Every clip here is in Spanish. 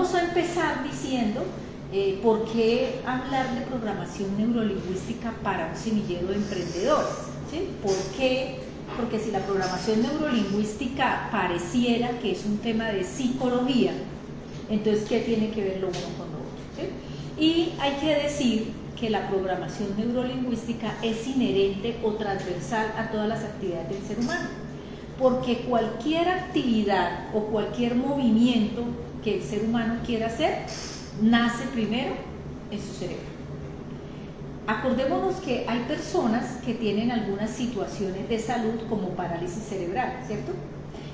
vamos a empezar diciendo por qué hablar de programación neurolingüística para un semillero de emprendedores, ¿sí? ¿Por qué? Porque si la programación neurolingüística pareciera que es un tema de psicología, entonces ¿qué tiene que ver lo uno con lo otro? ¿Sí? Y hay que decir que la programación neurolingüística es inherente o transversal a todas las actividades del ser humano, porque cualquier actividad o cualquier movimiento que el ser humano quiera hacer, nace primero en su cerebro. Acordémonos que hay personas que tienen algunas situaciones de salud como parálisis cerebral, ¿cierto?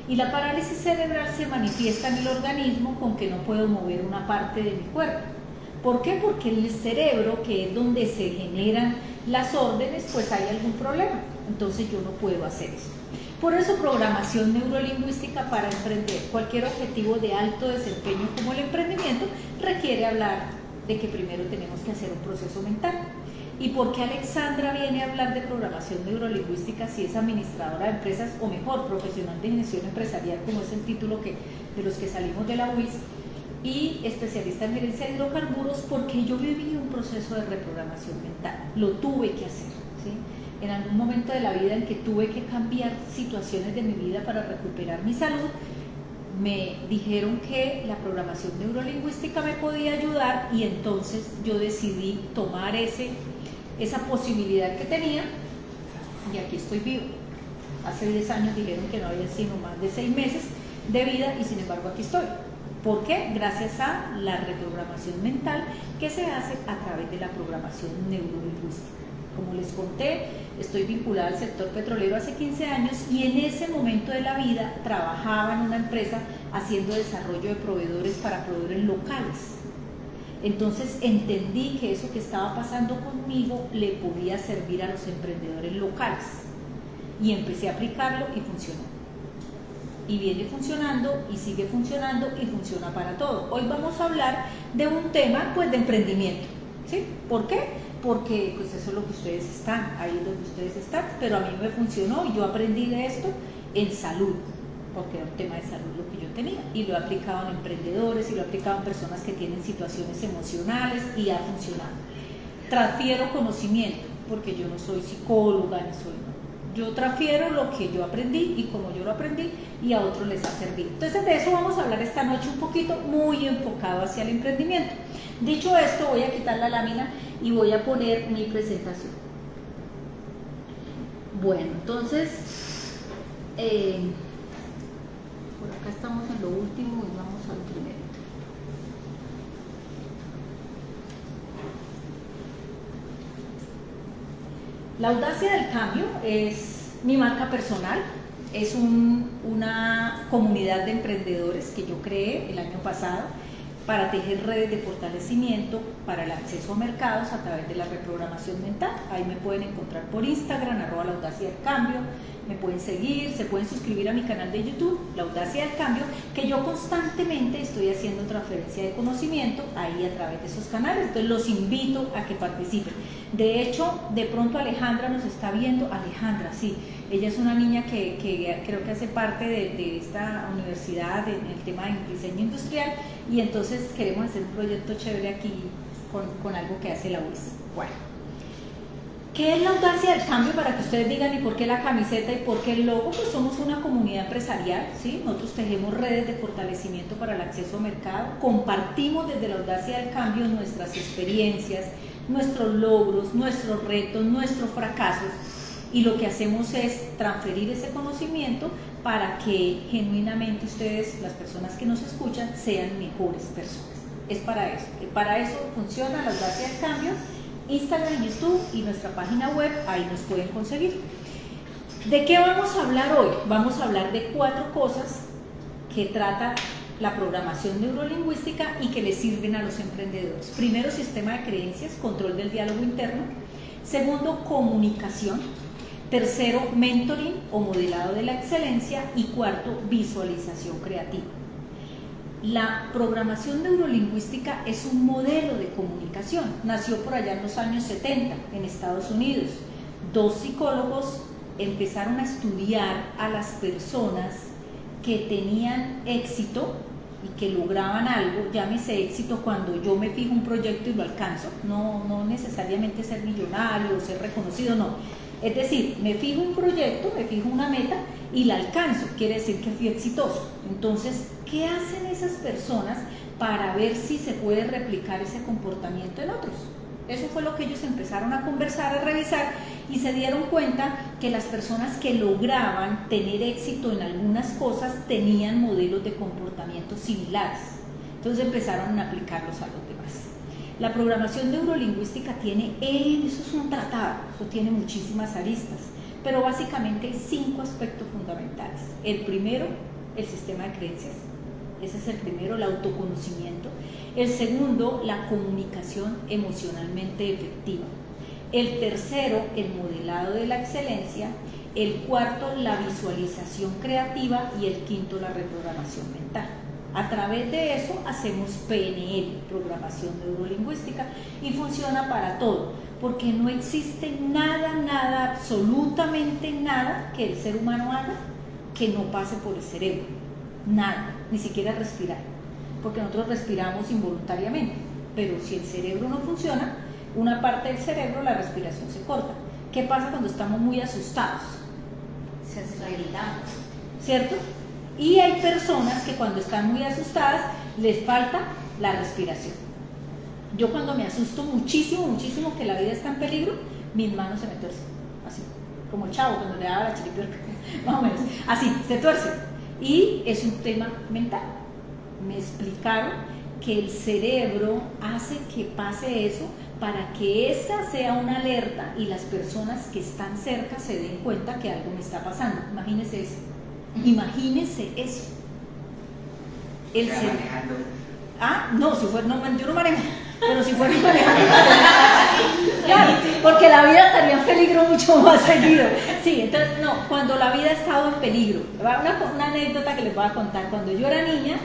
Y la parálisis cerebral se manifiesta en el organismo con que no puedo mover una parte de mi cuerpo. ¿Por qué? Porque en el cerebro, que es donde se generan las órdenes, pues hay algún problema. Entonces yo no puedo hacer eso. Por eso programación neurolingüística para emprender. Cualquier objetivo de alto desempeño como el emprendimiento requiere hablar de que primero tenemos que hacer un proceso mental. ¿Y por qué Alexandra viene a hablar de programación neurolingüística si es administradora de empresas, o mejor, profesional de gestión empresarial, como es el título de los que salimos de la UIS, y especialista en gerencia de hidrocarburos? Porque yo viví un proceso de reprogramación mental, lo tuve que hacer, ¿sí? En algún momento de la vida en que tuve que cambiar situaciones de mi vida para recuperar mi salud, me dijeron que la programación neurolingüística me podía ayudar, y entonces yo decidí tomar esa posibilidad que tenía, y aquí estoy vivo. Hace 10 años dijeron que no había sino más de 6 meses de vida, y sin embargo aquí estoy. ¿Por qué? Gracias a la reprogramación mental que se hace a través de la programación neurolingüística. Como les conté, estoy vinculada al sector petrolero hace 15 años, y en ese momento de la vida trabajaba en una empresa haciendo desarrollo de proveedores para proveedores locales. Entonces entendí que eso que estaba pasando conmigo le podía servir a los emprendedores locales, y empecé a aplicarlo y funcionó. Y viene funcionando y sigue funcionando y funciona para todo. Hoy vamos a hablar de un tema pues de emprendimiento, ¿sí? ¿Por qué? Porque pues eso es lo que ustedes están, ahí es donde ustedes están, pero a mí me funcionó y yo aprendí de esto en salud, porque era un tema de salud lo que yo tenía, y lo he aplicado en emprendedores y lo he aplicado en personas que tienen situaciones emocionales, y ha funcionado. Transfiero conocimiento, porque yo no soy psicóloga ni soy... Yo transfiero lo que yo aprendí y como yo lo aprendí, y a otros les ha servido. Entonces de eso vamos a hablar esta noche un poquito, muy enfocado hacia el emprendimiento. Dicho esto, voy a quitar la lámina y voy a poner mi presentación. Bueno, entonces, por acá estamos en lo último y vamos al primero. La audacia del cambio es mi marca personal, es una comunidad de emprendedores que yo creé el año pasado para tejer redes de fortalecimiento para el acceso a mercados a través de la reprogramación mental. Ahí me pueden encontrar por Instagram, @laaudaciadelcambio, me pueden seguir, se pueden suscribir a mi canal de YouTube, La Audacia del Cambio, que yo constantemente estoy haciendo transferencia de conocimiento ahí a través de esos canales. Entonces los invito a que participen. De hecho, de pronto Alejandra nos está viendo. Alejandra, sí, ella es una niña que creo que hace parte de esta universidad en el tema de diseño industrial, y entonces queremos hacer un proyecto chévere aquí con algo que hace la UIS. Bueno, ¿qué es la audacia del cambio? Para que ustedes digan, ¿y por qué la camiseta y por qué el logo? Pues somos una comunidad empresarial, ¿sí? Nosotros tejemos redes de fortalecimiento para el acceso al mercado, compartimos desde la audacia del cambio nuestras experiencias, nuestros logros, nuestros retos, nuestros fracasos, y lo que hacemos es transferir ese conocimiento para que genuinamente ustedes, las personas que nos escuchan, sean mejores personas. Es para eso funciona la audacia del cambio. Instagram, YouTube y nuestra página web, ahí nos pueden conseguir. ¿De qué vamos a hablar hoy? Vamos a hablar de 4 cosas que trata la programación neurolingüística y que le sirven a los emprendedores. Primero, sistema de creencias, control del diálogo interno. Segundo, comunicación. Tercero, mentoring o modelado de la excelencia. Y cuarto, visualización creativa. La programación neurolingüística es un modelo de comunicación. Nació por allá en los años 70 en Estados Unidos. 2 psicólogos empezaron a estudiar a las personas que tenían éxito y que lograban algo, llámese éxito cuando yo me fijo un proyecto y lo alcanzo, no necesariamente ser millonario o ser reconocido, no. Es decir, me fijo un proyecto, me fijo una meta y la alcanzo, quiere decir que fui exitoso. Entonces, ¿qué hacen esas personas para ver si se puede replicar ese comportamiento en otros? Eso fue lo que ellos empezaron a conversar, a revisar, y se dieron cuenta que las personas que lograban tener éxito en algunas cosas tenían modelos de comportamiento similares. Entonces empezaron a aplicarlos a los demás. La programación neurolingüística eso es un tratado, eso tiene muchísimas aristas, pero básicamente hay 5 aspectos fundamentales. El primero, el sistema de creencias. Ese es el primero, el autoconocimiento. El segundo, la comunicación emocionalmente efectiva. El tercero, el modelado de la excelencia. El cuarto, la visualización creativa. Y el quinto, la reprogramación mental. A través de eso hacemos PNL, programación neurolingüística, y funciona para todo, porque no existe nada, absolutamente nada que el ser humano haga que no pase por el cerebro. Nada, ni siquiera respirar, porque nosotros respiramos involuntariamente, pero si el cerebro no funciona, una parte del cerebro, la respiración se corta. ¿Qué pasa cuando estamos muy asustados? Se aceleramos, ¿cierto? Y hay personas que cuando están muy asustadas les falta la respiración. Yo cuando me asusto muchísimo que la vida está en peligro, mis manos se me tuercen, así, como el Chavo cuando le daba la chiripiorca, más o menos, así, se tuercen. Y es un tema mental. Me explicaron que el cerebro hace que pase eso para que esa sea una alerta y las personas que están cerca se den cuenta que algo me está pasando. Imagínense eso. Imagínense eso. El cerebro. No, si fuera, no, yo no manejo, pero si fuera manejando. Claro, porque la vida estaría en peligro mucho más seguido. Sí, entonces, no, cuando la vida ha estado en peligro. Una anécdota que les voy a contar. Cuando yo era niña,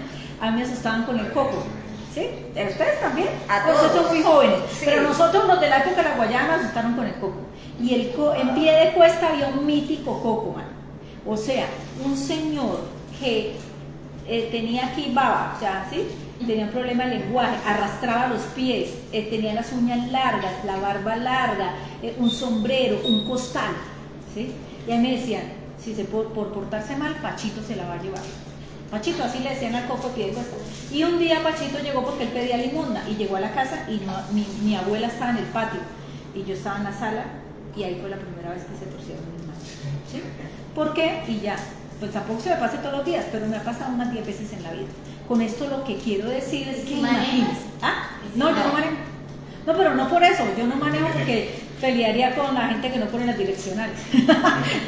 a mí me asustaban con el coco. ¿Sí? ¿Ustedes también? A todos. Ustedes son muy jóvenes. Sí. Pero nosotros, los de la época de la Guayana, nos asustaron con el coco. Y en pie de cuesta había un mítico coco, man. O sea, un señor que tenía aquí baba, ya, ¿sí? Tenía un problema de lenguaje, arrastraba los pies, tenía las uñas largas, la barba larga, un sombrero, un costal, ¿sí? Y a mí me decían, si por portarse mal, Pachito se la va a llevar. Pachito, así le decían al coco pie de cuesta. Y un día Pachito llegó porque él pedía limonda y llegó a la casa y mi abuela estaba en el patio y yo estaba en la sala y ahí fue la primera vez que se torcieron mis manos, ¿sí? ¿Por qué? Y ya, pues tampoco se me pase todos los días, pero me ha pasado unas 10 veces en la vida. Con esto lo que quiero decir es que imagínense. No, yo no manejo. No, pero no por eso, yo no manejo porque pelearía con la gente que no pone las direccionales.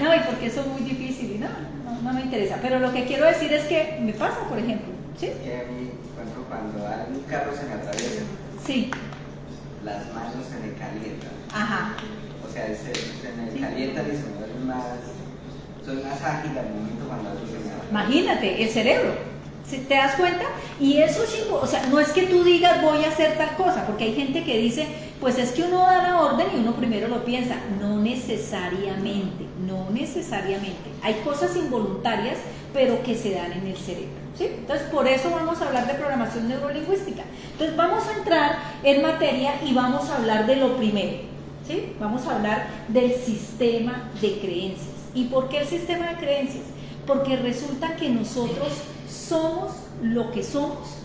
No, y porque eso es muy difícil y no me interesa. Pero lo que quiero decir es que me pasa, por ejemplo. ¿Sí? Es que a mí, cuando un carro se me atraviesa, sí, las manos se me calientan. Ajá. O sea, se me calientan y se me vuelven soy más ágil al momento cuando algo se me atraviesa. Imagínate, el cerebro. ¿Te das cuenta? Y eso es, o sea, no es que tú digas voy a hacer tal cosa, porque hay gente que dice, pues es que uno da la orden y uno primero lo piensa. No necesariamente, no necesariamente. Hay cosas involuntarias, pero que se dan en el cerebro, ¿sí? Entonces, por eso vamos a hablar de programación neurolingüística. Entonces, vamos a entrar en materia y vamos a hablar de lo primero, ¿sí? Vamos a hablar del sistema de creencias. ¿Y por qué el sistema de creencias? Porque resulta que nosotros somos lo que somos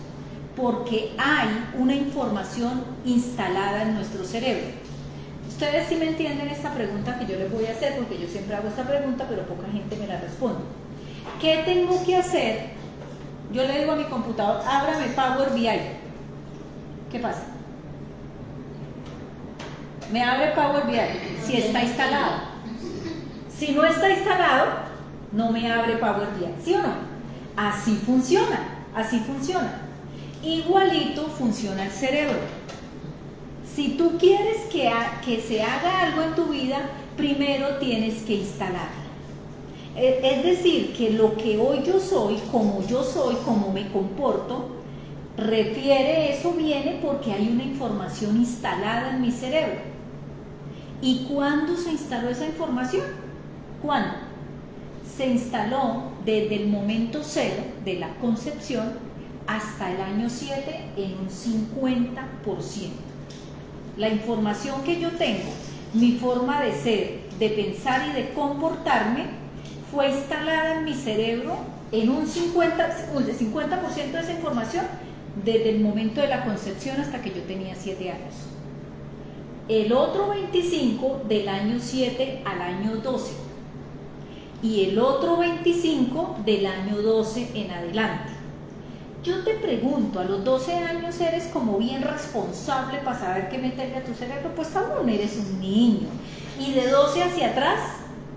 porque hay una información instalada en nuestro cerebro. Ustedes sí me entienden esta pregunta que yo les voy a hacer, porque yo siempre hago esta pregunta, pero poca gente me la responde. ¿Qué tengo que hacer? Yo le digo a mi computador, ábrame Power BI. ¿Qué pasa? Me abre Power BI si está instalado. Si no está instalado, no me abre Power BI, ¿sí o no? Así funciona, así funciona. Igualito funciona el cerebro. Si tú quieres que se haga algo en tu vida, primero tienes que instalarla. Es decir, que lo que hoy yo soy, como me comporto, eso viene porque hay una información instalada en mi cerebro. ¿Y cuándo se instaló esa información? ¿Cuándo? Se instaló desde el momento cero de la concepción hasta el año 7 en un 50%. La información que yo tengo, mi forma de ser, de pensar y de comportarme, fue instalada en mi cerebro en un 50% de esa información desde el momento de la concepción hasta que yo tenía 7 años. El otro 25 del año 7 al año 12 y el otro 25 del año 12 en adelante. Yo te pregunto, a los 12 años eres como bien responsable para saber qué meterle a tu cerebro, pues aún eres un niño, y de 12 hacia atrás,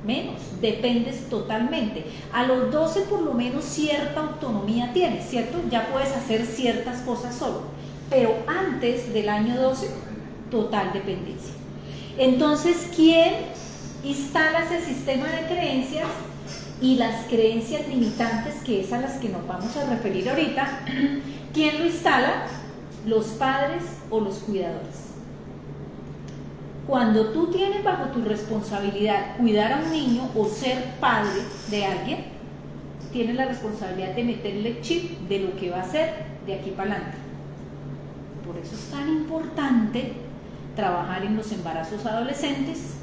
menos, dependes totalmente. A los 12 por lo menos cierta autonomía tienes, ¿cierto? Ya puedes hacer ciertas cosas solo, pero antes del año 12, total dependencia. Entonces, ¿quién instala ese sistema de creencias? Y las creencias limitantes, que es a las que nos vamos a referir ahorita, ¿quién lo instala? Los padres o los cuidadores. Cuando tú tienes bajo tu responsabilidad cuidar a un niño o ser padre de alguien, tienes la responsabilidad de meterle chip de lo que va a hacer de aquí para adelante. Por eso es tan importante trabajar en los embarazos adolescentes,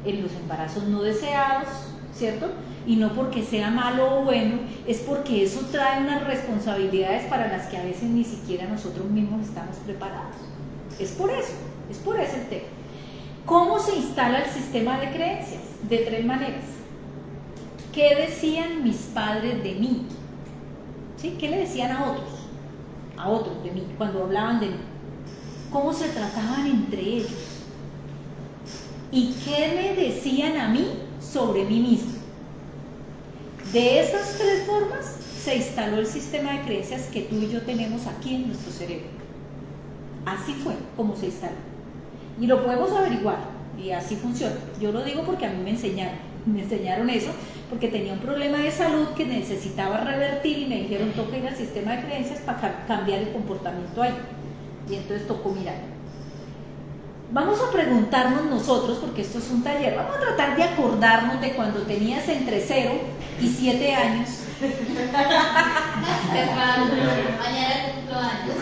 en los embarazos no deseados, ¿cierto? Y no porque sea malo o bueno, es porque eso trae unas responsabilidades para las que a veces ni siquiera nosotros mismos estamos preparados. Es por ese el tema. ¿Cómo se instala el sistema de creencias? De 3 maneras. ¿Qué decían mis padres de mí? ¿Sí? ¿Qué le decían a otros? A otros de mí, cuando hablaban de mí. ¿Cómo se trataban entre ellos? ¿Y qué me decían a mí sobre mí mismo? De esas 3 formas se instaló el sistema de creencias que tú y yo tenemos aquí en nuestro cerebro. Así fue como se instaló. Y lo podemos averiguar, y así funciona. Yo lo digo porque a mí me enseñaron eso, porque tenía un problema de salud que necesitaba revertir y me dijeron, toca ir al sistema de creencias para cambiar el comportamiento ahí. Y entonces tocó mirar. Vamos a preguntarnos nosotros, porque esto es un taller, vamos a tratar de acordarnos de cuando tenías entre 0 y 7 años. Mañana cumplo años.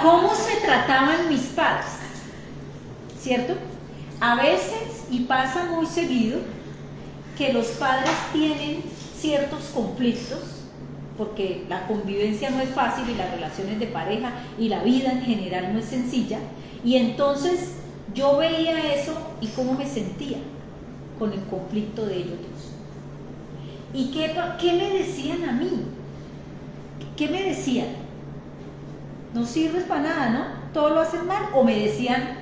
¿Cómo se trataban mis padres? ¿Cierto? A veces, y pasa muy seguido, que los padres tienen ciertos conflictos, porque la convivencia no es fácil y las relaciones de pareja y la vida en general no es sencilla, y entonces yo veía eso y cómo me sentía con el conflicto de ellos dos. ¿Y qué me decían a mí? ¿Qué me decían? No sirves para nada, ¿no? Todo lo haces mal. O me decían,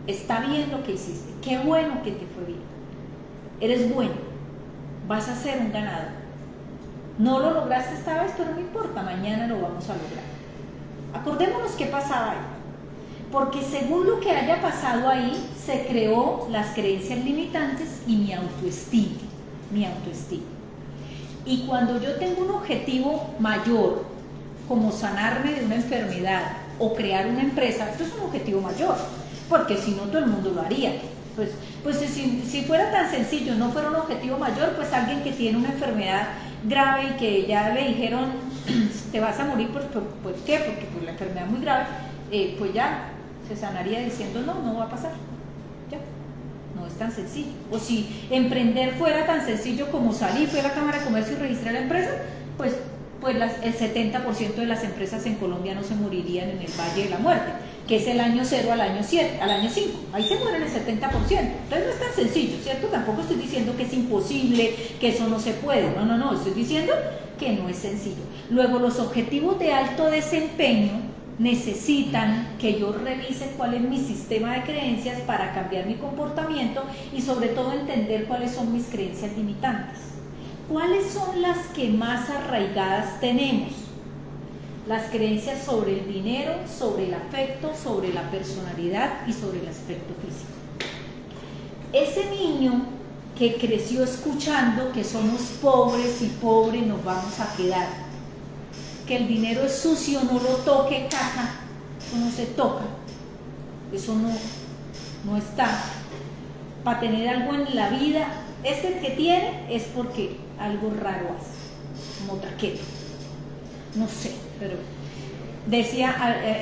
está bien lo que hiciste, qué bueno que te fue bien, eres bueno, vas a ser un ganador. No lo lograste esta vez, pero no importa, mañana lo vamos a lograr. Acordémonos qué pasaba ahí, porque según lo que haya pasado ahí, se creó las creencias limitantes y mi autoestima. Y cuando yo tengo un objetivo mayor, como sanarme de una enfermedad o crear una empresa, esto es un objetivo mayor, porque si no todo el mundo lo haría. Pues si fuera tan sencillo, no fuera un objetivo mayor, pues alguien que tiene una enfermedad grave y que ya le dijeron te vas a morir, pues ¿qué? Porque pues la enfermedad es muy grave, pues ya se sanaría diciendo no va a pasar, ya, no es tan sencillo. O si emprender fuera tan sencillo como salir, fue a la Cámara de Comercio y registrar la empresa, pues el 70% de las empresas en Colombia no se morirían en el Valle de la Muerte, que es el año 0 al año 7, al año 5, ahí se mueren el 70%, entonces no es tan sencillo, ¿cierto? Tampoco estoy diciendo que es imposible, que eso no se puede, no, estoy diciendo que no es sencillo. Luego, los objetivos de alto desempeño necesitan que yo revise cuál es mi sistema de creencias para cambiar mi comportamiento y sobre todo entender cuáles son mis creencias limitantes. ¿Cuáles son las que más arraigadas tenemos? Las creencias sobre el dinero, sobre el afecto, sobre la personalidad y sobre el aspecto físico. Ese niño que creció escuchando que somos pobres y pobres nos vamos a quedar, que el dinero es sucio, no lo toque, caja, eso no se toca, eso no está. Para tener algo en la vida, que tiene es porque algo raro hace, como traqueto. no sé, pero decía,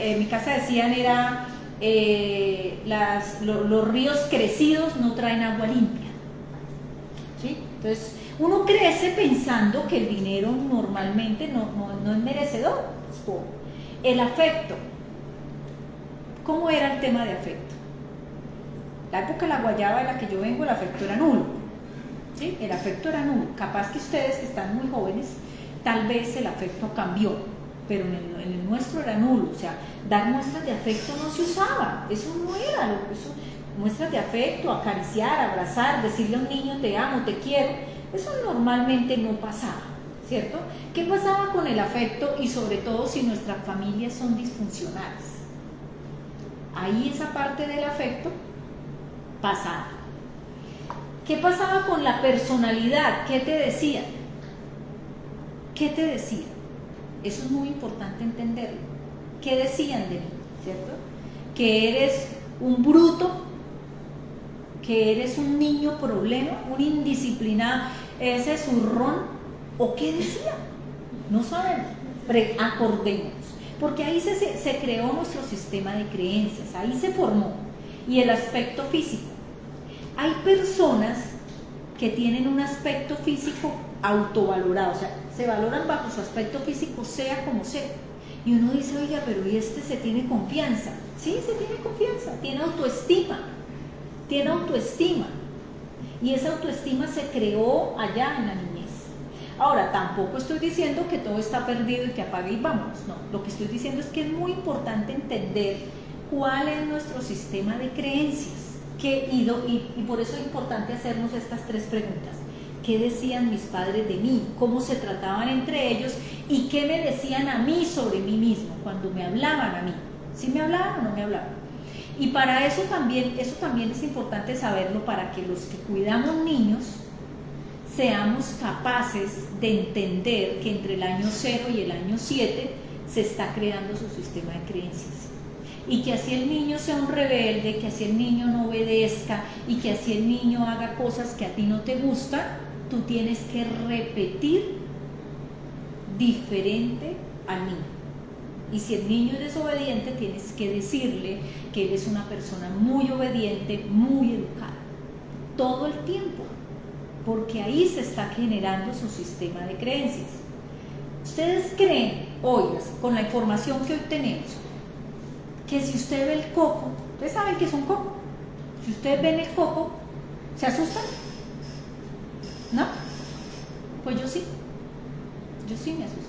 en mi casa decían era, los ríos crecidos no traen agua limpia, ¿sí? Entonces, uno crece pensando que el dinero normalmente no es merecedor. El afecto. ¿Cómo era el tema de afecto? La época de la guayaba de la que yo vengo, el afecto era nulo, ¿sí? El afecto era nulo. Capaz que ustedes que están muy jóvenes, tal vez el afecto cambió, pero en el nuestro era nulo. O sea, dar muestras de afecto no se usaba, eso no era eso. Muestras de afecto, acariciar, abrazar, decirle a un niño te amo, te quiero, eso normalmente no pasaba, ¿cierto? ¿Qué pasaba con el afecto y sobre todo si nuestras familias son disfuncionales? Ahí esa parte del afecto pasaba. ¿Qué pasaba con la personalidad? ¿Qué te decían? ¿Qué te decían? Eso es muy importante entenderlo. ¿Qué decían de mí? ¿Cierto? Que eres un bruto, que eres un niño problema, un indisciplinado, ese zurrón, o qué decían. No sabemos, acordémonos, porque ahí se creó nuestro sistema de creencias, ahí se formó. Y el aspecto físico. Hay personas que tienen un aspecto físico autovalorado, o sea, se valoran bajo su aspecto físico, sea como sea. Y uno dice, oiga, pero ¿y este se tiene confianza? Sí, se tiene confianza, tiene autoestima. Tiene autoestima. Y esa autoestima se creó allá en la niñez. Ahora, tampoco estoy diciendo que todo está perdido y que apague y vámonos, no. Lo que estoy diciendo es que es muy importante entender cuál es nuestro sistema de creencias. Y por eso es importante hacernos estas tres preguntas. ¿Qué decían mis padres de mí? ¿Cómo se trataban entre ellos? ¿Y qué me decían a mí sobre mí mismo cuando me hablaban a mí? ¿Sí me hablaban o no me hablaban? Y para eso también es importante saberlo, para que los que cuidamos niños seamos capaces de entender que entre el año 0 y el año 7 se está creando su sistema de creencias. Y que así el niño sea un rebelde, que así el niño no obedezca y que así el niño haga cosas que a ti no te gustan, tú tienes que repetir diferente al niño. Y si el niño es desobediente, tienes que decirle que él es una persona muy obediente, muy educada, todo el tiempo, porque ahí se está generando su sistema de creencias. ¿Ustedes creen hoy, con la información que hoy tenemos, que si usted ve el coco, ustedes saben que es un coco, si ustedes ven el coco, ¿se asustan? ¿No? Pues yo sí me asusto.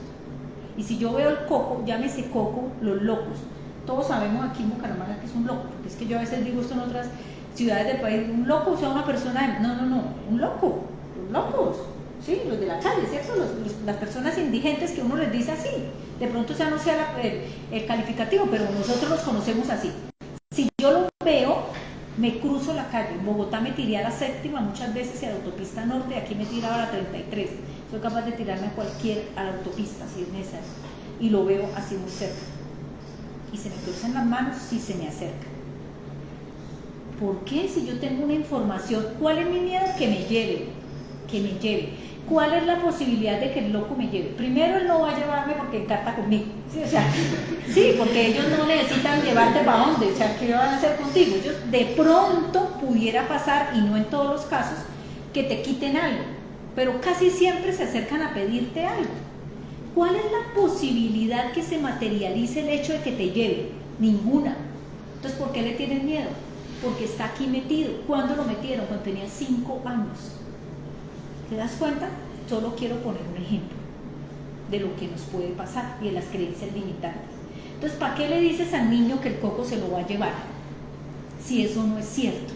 Y si yo veo el coco, llámese coco, los locos, todos sabemos aquí en Bucaramanga que es un loco, porque es que yo a veces digo esto en otras ciudades del país, un loco, o sea, una persona, no, un loco, los locos, ¿sí? Los de la calle, ¿cierto? Las personas indigentes que uno les dice así, de pronto ya no sea el calificativo, pero nosotros los conocemos así. Si yo lo veo, me cruzo la calle. En Bogotá me tiré a la 7ª muchas veces y a la autopista norte, aquí me tiraba a la 33. Soy capaz de tirarme a la autopista, si es necesario, y lo veo así muy cerca. Y se me cruzan las manos si se me acerca. ¿Por qué? Si yo tengo una información, ¿cuál es mi miedo? Que me lleve. ¿Cuál es la posibilidad de que el loco me lleve? Primero, él no va a llevarme porque encanta conmigo. ¿Sí? O sea, sí, porque ellos no necesitan llevarte para dónde. O sea, ¿qué van a hacer contigo? Ellos de pronto pudiera pasar, y no en todos los casos, que te quiten algo. Pero casi siempre se acercan a pedirte algo. ¿Cuál es la posibilidad que se materialice el hecho de que te lleve? Ninguna. Entonces, ¿por qué le tienen miedo? Porque está aquí metido. ¿Cuándo lo metieron? Cuando tenía 5 años. ¿Te das cuenta? Solo quiero poner un ejemplo de lo que nos puede pasar y de las creencias limitantes. Entonces, ¿para qué le dices al niño que el coco se lo va a llevar? Si eso no es cierto.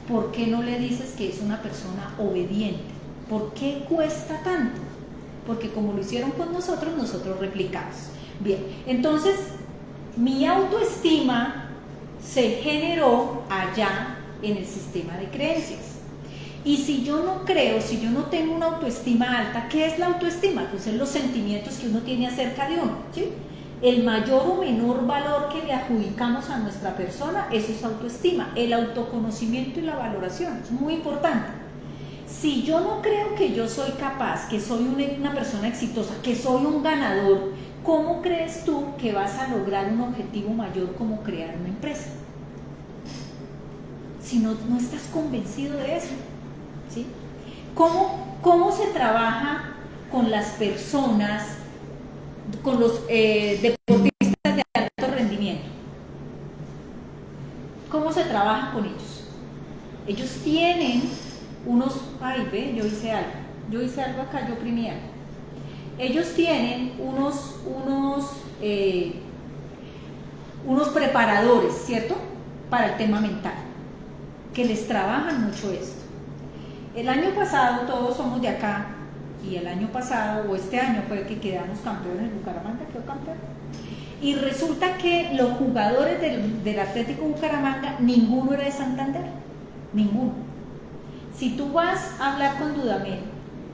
¿Por qué no le dices que es una persona obediente? ¿Por qué cuesta tanto? Porque como lo hicieron con nosotros, nosotros replicamos. Bien, entonces mi autoestima se generó allá en el sistema de creencias. Y si yo no creo, si yo no tengo una autoestima alta, ¿qué es la autoestima? Pues es los sentimientos que uno tiene acerca de uno, ¿sí? El mayor o menor valor que le adjudicamos a nuestra persona, eso es autoestima. El autoconocimiento y la valoración, es muy importante. Si yo no creo que yo soy capaz, que soy una persona exitosa, que soy un ganador, ¿cómo crees tú que vas a lograr un objetivo mayor como crear una empresa? Si no estás convencido de eso, ¿sí? ¿Cómo se trabaja con las personas, con los deportistas de alto rendimiento? ¿Cómo se trabaja con ellos? Ellos tienen unos, ay, ve, yo hice algo acá, yo oprimí algo. Ellos tienen unos preparadores, ¿cierto? Para el tema mental, que les trabajan mucho esto. El año pasado, todos somos de acá, y el año pasado, o este año fue que quedamos campeones, Bucaramanga quedó campeón. Y resulta que los jugadores del Atlético Bucaramanga, ninguno era de Santander, ninguno. Si tú vas a hablar con Dudamel,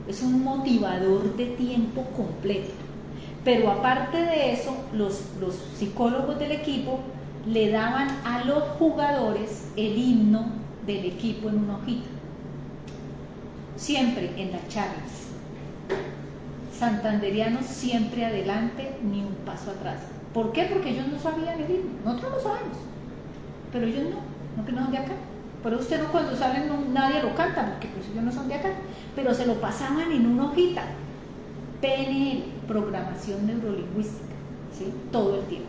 es un motivador de tiempo completo. Pero aparte de eso, los psicólogos del equipo le daban a los jugadores el himno del equipo en una hojita. Siempre en las charlas. Santanderianos siempre adelante, ni un paso atrás. ¿Por qué? Porque ellos no sabían el himno. Nosotros lo sabemos, pero ellos no que no son de acá. Por eso usted no, cuando salen nadie lo canta, porque pues ellos no son de acá. Pero se lo pasaban en una hojita. PNL, programación neurolingüística, ¿sí? Todo el tiempo.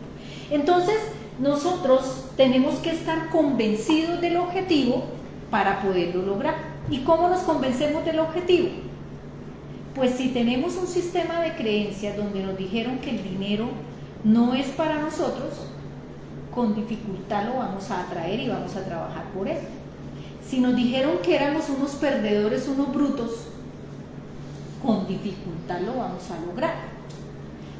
Entonces, nosotros tenemos que estar convencidos del objetivo para poderlo lograr. ¿Y cómo nos convencemos del objetivo? Pues si tenemos un sistema de creencias donde nos dijeron que el dinero no es para nosotros, con dificultad lo vamos a atraer y vamos a trabajar por él. Si nos dijeron que éramos unos perdedores, unos brutos, con dificultad lo vamos a lograr.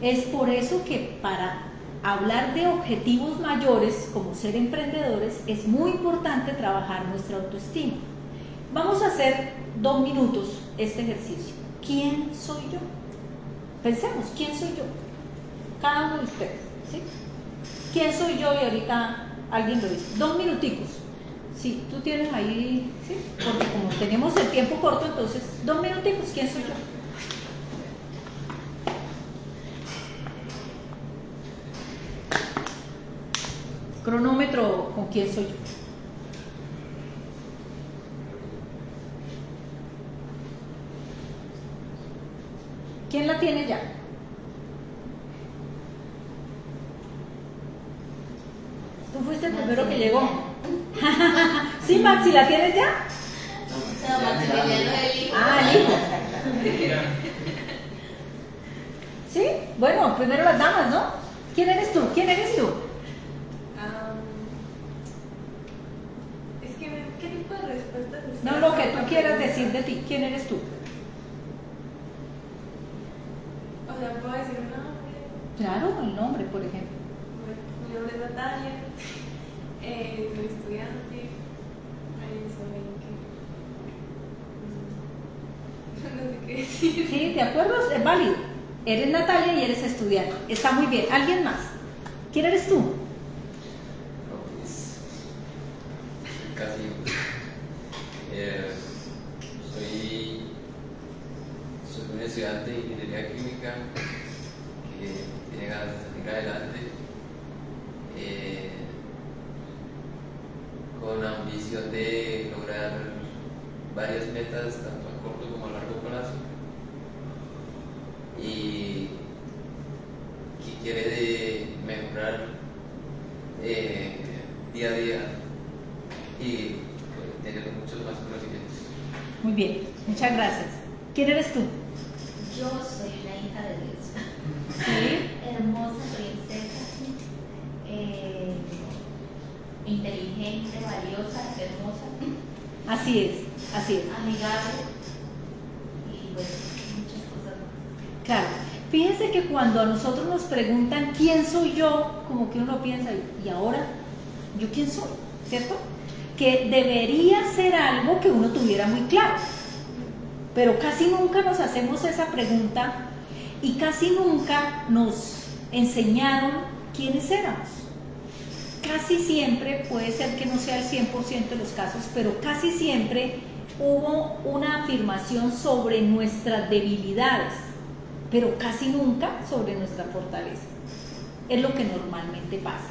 Es por eso que para hablar de objetivos mayores, como ser emprendedores, es muy importante trabajar nuestra autoestima. Vamos a hacer 2 minutos este ejercicio. ¿Quién soy yo? Pensemos, ¿quién soy yo? Cada uno de ustedes, ¿sí? ¿Quién soy yo? Y ahorita alguien lo dice. 2 minuticos. Sí, tú tienes ahí, ¿sí? Porque como tenemos el tiempo corto, entonces 2 minuticos, ¿quién soy yo? Cronómetro, ¿con quién soy yo? ¿Quién la tiene ya? Tú fuiste el primero que llegó. Sí, Maxi, ¿la tienes ya? Listo. ¿Sí? Bueno, primero las damas, ¿no? ¿Quién eres tú? ¿Quién eres tú? Es que, ¿qué tipo de respuestas? No, lo que tú quieras decir de ti. ¿Quién eres tú? O sea, ¿puedo decir un nombre? Claro, el nombre, por ejemplo. Mi nombre es Natalia, soy estudiante, no sé qué decir. Sí, ¿de acuerdo? Es válido. Eres Natalia y eres estudiante. Está muy bien. ¿Alguien más? ¿Quién eres tú? No, pues, casi. Soy un estudiante de ingeniería química que tiene ganas de salir adelante, con ambición de lograr varias metas, tanto a corto como a largo plazo, y que quiere mejorar día a día y tener muchos más conocimientos. Muy bien, muchas gracias. ¿Quién eres tú? Yo soy la hija de Dios. Sí. Hermosa princesa, inteligente, valiosa, hermosa, Así es, así es. amigable y bueno, muchas cosas más. Claro. Fíjense que cuando a nosotros nos preguntan quién soy yo, como que uno piensa, ¿y ahora yo quién soy? ¿Cierto? Que debería ser algo que uno tuviera muy claro. Pero casi nunca nos hacemos esa pregunta y casi nunca nos enseñaron quiénes éramos. Casi siempre, puede ser que no sea el 100% de los casos, pero casi siempre hubo una afirmación sobre nuestras debilidades, pero casi nunca sobre nuestra fortaleza. Es lo que normalmente pasa.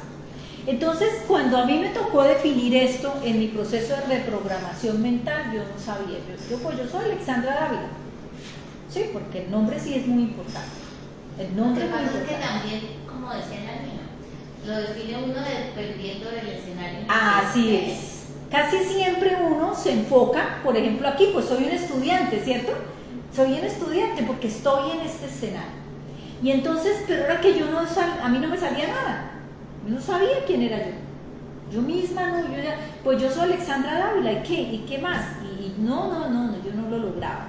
Entonces, cuando a mí me tocó definir esto en mi proceso de reprogramación mental, yo no sabía. Yo soy Alexandra Dávila. Sí, porque el nombre sí es muy importante. El Lo nombre que es muy pasa es que importante. también, como decía la niña, lo define uno dependiendo del escenario. en el que Así esté. es. Casi siempre uno se enfoca, por ejemplo aquí, pues soy un estudiante, ¿cierto? Soy un estudiante porque estoy en este escenario. Y entonces, pero era que a mí no me salía nada. Yo no sabía quién era yo. Yo misma no, pues yo soy Alexandra Dávila, ¿y qué más? Y no, yo no lo lograba.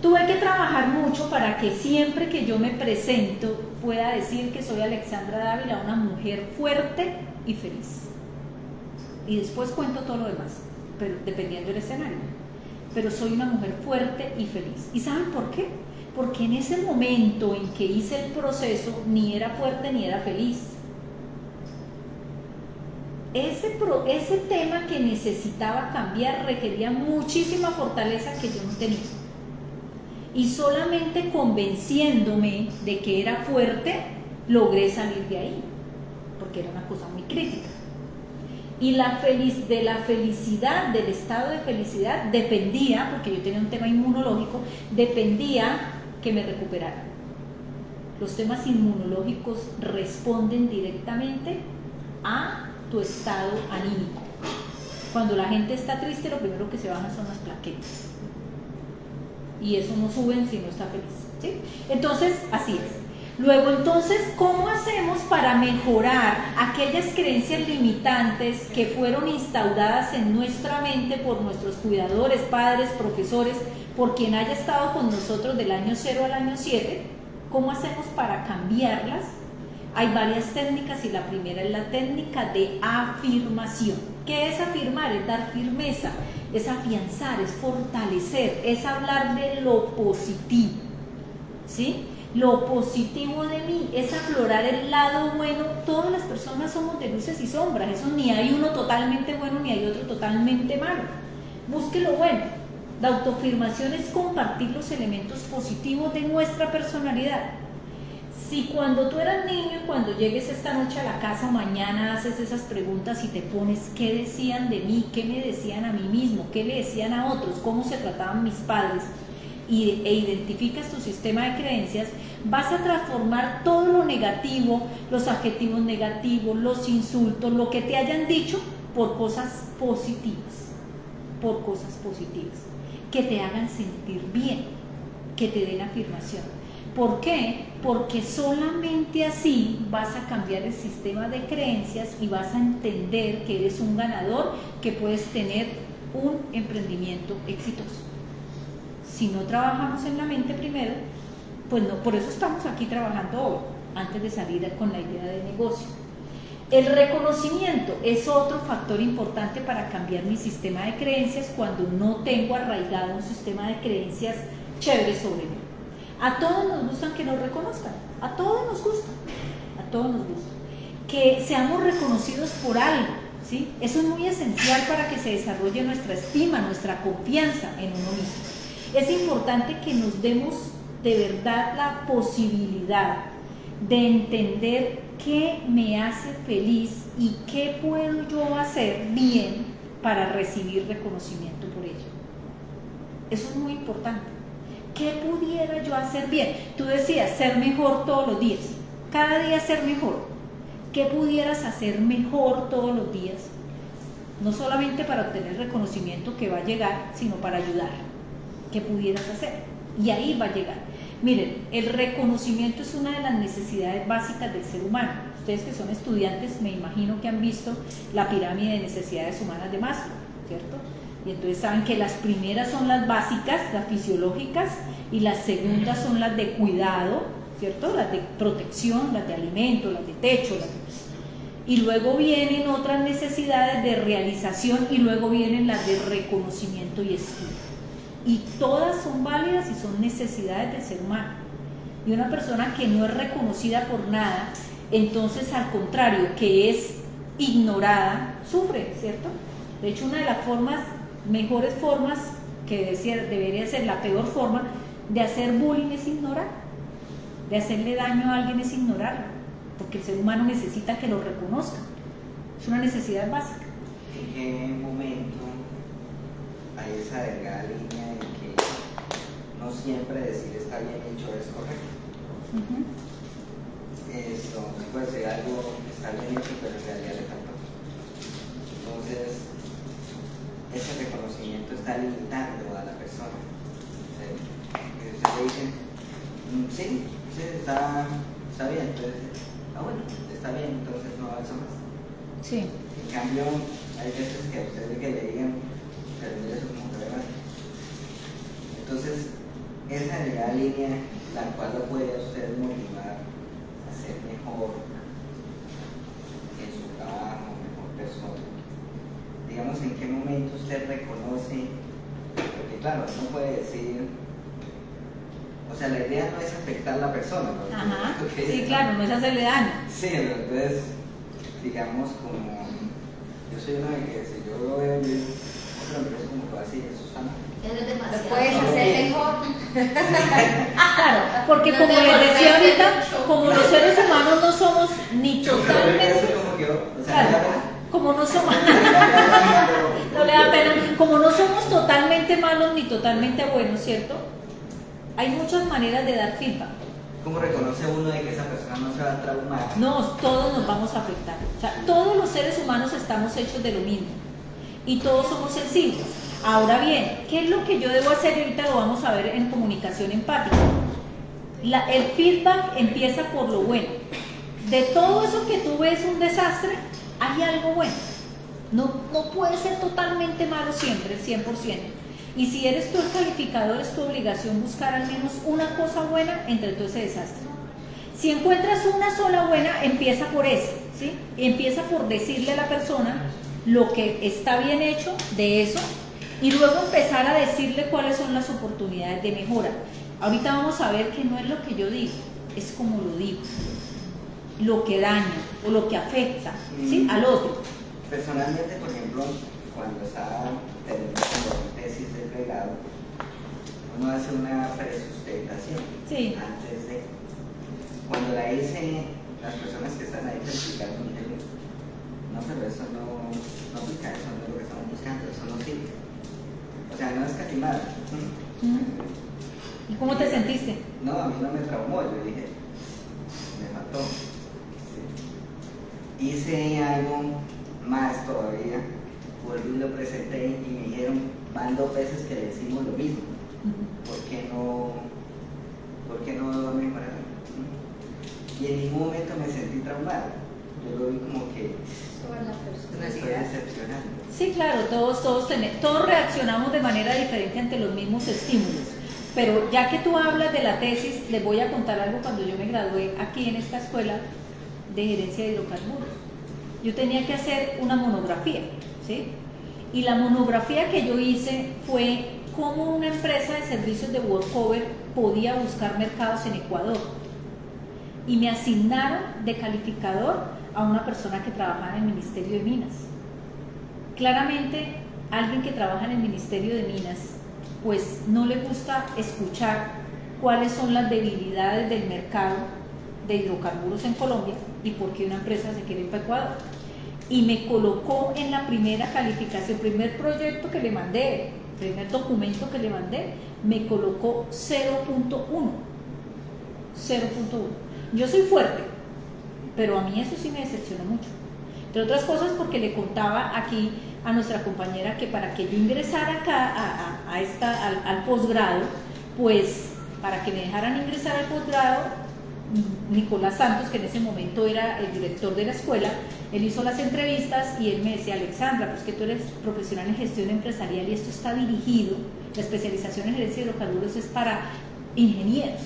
Tuve que trabajar mucho para que siempre que yo me presento pueda decir que soy Alexandra Dávila, una mujer fuerte y feliz. Y después cuento todo lo demás, pero dependiendo del escenario. Pero soy una mujer fuerte y feliz. ¿Y saben por qué? Porque en ese momento en que hice el proceso, ni era fuerte ni era feliz. Ese tema que necesitaba cambiar requería muchísima fortaleza que yo no tenía. Y solamente convenciéndome de que era fuerte, logré salir de ahí, porque era una cosa muy crítica. Y de la felicidad, del estado de felicidad, dependía, porque yo tenía un tema inmunológico, dependía que me recuperara. Los temas inmunológicos responden directamente a tu estado anímico. Cuando la gente está triste, lo primero que se bajan son las plaquetas. Y eso no suben si no está feliz, ¿sí? Entonces, así es. Luego, entonces, ¿cómo hacemos para mejorar aquellas creencias limitantes que fueron instauradas en nuestra mente por nuestros cuidadores, padres, profesores, por quien haya estado con nosotros del año 0 al año 7? ¿Cómo hacemos para cambiarlas? Hay varias técnicas y la primera es la técnica de afirmación. ¿Qué es afirmar? Es dar firmeza, es afianzar, es fortalecer, es hablar de lo positivo, ¿sí? Lo positivo de mí, es aflorar el lado bueno. Todas las personas somos de luces y sombras, eso ni hay uno totalmente bueno ni hay otro totalmente malo. Busque lo bueno. La autoafirmación es compartir los elementos positivos de nuestra personalidad. Si cuando tú eras niño y cuando llegues esta noche a la casa o mañana haces esas preguntas y te pones qué decían de mí, qué me decían a mí mismo, qué le decían a otros, cómo se trataban mis padres, e identificas tu sistema de creencias, vas a transformar todo lo negativo, los adjetivos negativos, los insultos, lo que te hayan dicho, por cosas positivas, que te hagan sentir bien, que te den afirmación. ¿Por qué? Porque solamente así vas a cambiar el sistema de creencias y vas a entender que eres un ganador, que puedes tener un emprendimiento exitoso. Si no trabajamos en la mente primero, pues no, por eso estamos aquí trabajando hoy, antes de salir con la idea de negocio. El reconocimiento es otro factor importante para cambiar mi sistema de creencias cuando no tengo arraigado un sistema de creencias chévere sobre mí. A todos nos gustan que nos reconozcan, a todos nos gusta, que seamos reconocidos por algo, ¿sí? Eso es muy esencial para que se desarrolle nuestra estima, nuestra confianza en uno mismo. Es importante que nos demos de verdad la posibilidad de entender qué me hace feliz y qué puedo yo hacer bien para recibir reconocimiento por ello. Eso es muy importante. ¿Qué pudiera yo hacer bien? Tú decías, ser mejor todos los días. Cada día ser mejor. ¿Qué pudieras hacer mejor todos los días? No solamente para obtener reconocimiento que va a llegar, sino para ayudar. ¿Qué pudieras hacer? Y ahí va a llegar. Miren, el reconocimiento es una de las necesidades básicas del ser humano. Ustedes que son estudiantes, me imagino que han visto la pirámide de necesidades humanas de Maslow, ¿cierto? Y entonces saben que las primeras son las básicas, las fisiológicas, y las segundas son las de cuidado, ¿cierto? Las de protección, las de alimento, las de techo, y luego vienen otras necesidades de realización y luego vienen las de reconocimiento y estima. Y todas son válidas y son necesidades del ser humano. Y una persona que no es reconocida por nada, entonces al contrario, que es ignorada, sufre, ¿cierto? De hecho, una de las mejores formas que debería ser la peor forma de hacer bullying es ignorar, de hacerle daño a alguien es ignorarlo, porque el ser humano necesita que lo reconozcan, es una necesidad básica. ¿En qué momento hay esa delgada línea en que no siempre decir está bien hecho es correcto? Esto puede ser algo que está bien hecho, pero en realidad le falta. Entonces, ese reconocimiento está limitando a la persona. Ustedes le dicen, sí, está bien, entonces, bueno, está bien, entonces no avanza más. Sí. En cambio, hay veces que a ustedes que le digan, pero mire eso como problemático. Entonces, esa delgada línea, la cual lo puede a usted motivar a ser mejor en su trabajo, mejor persona. Digamos, en qué momento usted reconoce, porque claro, no puede decir, o sea, la idea no es afectar a la persona, ¿no? Ajá, Porque sí, claro, no es hacerle daño. sí, entonces, digamos, como yo soy uno de que si yo lo veo, yo digo, pero me parece como que así, eso está mal. Eso es Lo demasiado. puedes hacer mejor. Claro, porque como les decía ahorita, como los seres humanos no somos ni Eso totalmente, como que, o sea, claro, como no somos, no le da pena, como no somos totalmente malos ni totalmente buenos, ¿cierto? Hay muchas maneras de dar feedback. ¿cómo reconoce uno de que esa persona no se va a traumar? No, todos nos vamos a afectar. O sea, todos los seres humanos estamos hechos de lo mismo y todos somos sensibles. Ahora bien, ¿qué es lo que yo debo hacer? Ahorita lo vamos a ver en comunicación empática. El feedback empieza por lo bueno. De todo eso que tú ves un desastre, hay algo bueno. No puede ser totalmente malo siempre, 100%. Y si eres tú el calificador, es tu obligación buscar al menos una cosa buena entre todo ese desastre. Si encuentras una sola buena, empieza por eso, ¿sí? Empieza por decirle a la persona lo que está bien hecho de eso y luego empezar a decirle cuáles son las oportunidades de mejora. Ahorita vamos a ver que no es lo que yo digo, es como lo digo, lo que daña o lo que afecta, ¿sí? Al otro. Personalmente, por ejemplo, cuando estaba terminando mi tesis de pregrado, uno hace una presustentación Sí. antes de. Cuando la hice, las personas que están ahí calificaron me dijeron, no, pero eso no aplica, eso no es lo que estamos buscando, eso no sirve. O sea, no es catimada. ¿Y cómo te sentiste? No, a mí no me traumó, yo dije, me mató. Sí. Hice algo más todavía, volví y lo presenté y me dijeron, van 2 veces que le decimos lo mismo, ¿por qué no mejoraron? Y en ningún momento me sentí traumado, yo lo vi como que Sobre la me estoy personalidad. decepcionando. Sí, claro, todos reaccionamos de manera diferente ante los mismos estímulos. Pero ya que tú hablas de la tesis, les voy a contar algo. Cuando yo me gradué aquí en esta escuela de gerencia de hidrocarburos, yo tenía que hacer una monografía, ¿sí? Y la monografía que yo hice fue cómo una empresa de servicios de workover podía buscar mercados en Ecuador. Y me asignaron de calificador a una persona que trabajaba en el Ministerio de Minas. Claramente, alguien que trabaja en el Ministerio de Minas, pues no le gusta escuchar cuáles son las debilidades del mercado de hidrocarburos en Colombia y por qué una empresa se quiere ir para Ecuador. Y me colocó en la primera calificación, primer proyecto que le mandé, primer documento que le mandé, me colocó 0.1. 0.1. Yo soy fuerte, pero a mí eso sí me decepcionó mucho. Entre otras cosas porque le contaba aquí a nuestra compañera que para que yo ingresara acá al posgrado, pues para que me dejaran ingresar al posgrado, Nicolás Santos, que en ese momento era el director de la escuela, él hizo las entrevistas y él me decía, Alexandra, pues que tú eres profesional en gestión empresarial y esto está dirigido, la especialización en gerencia de hidrocarburos es para ingenieros.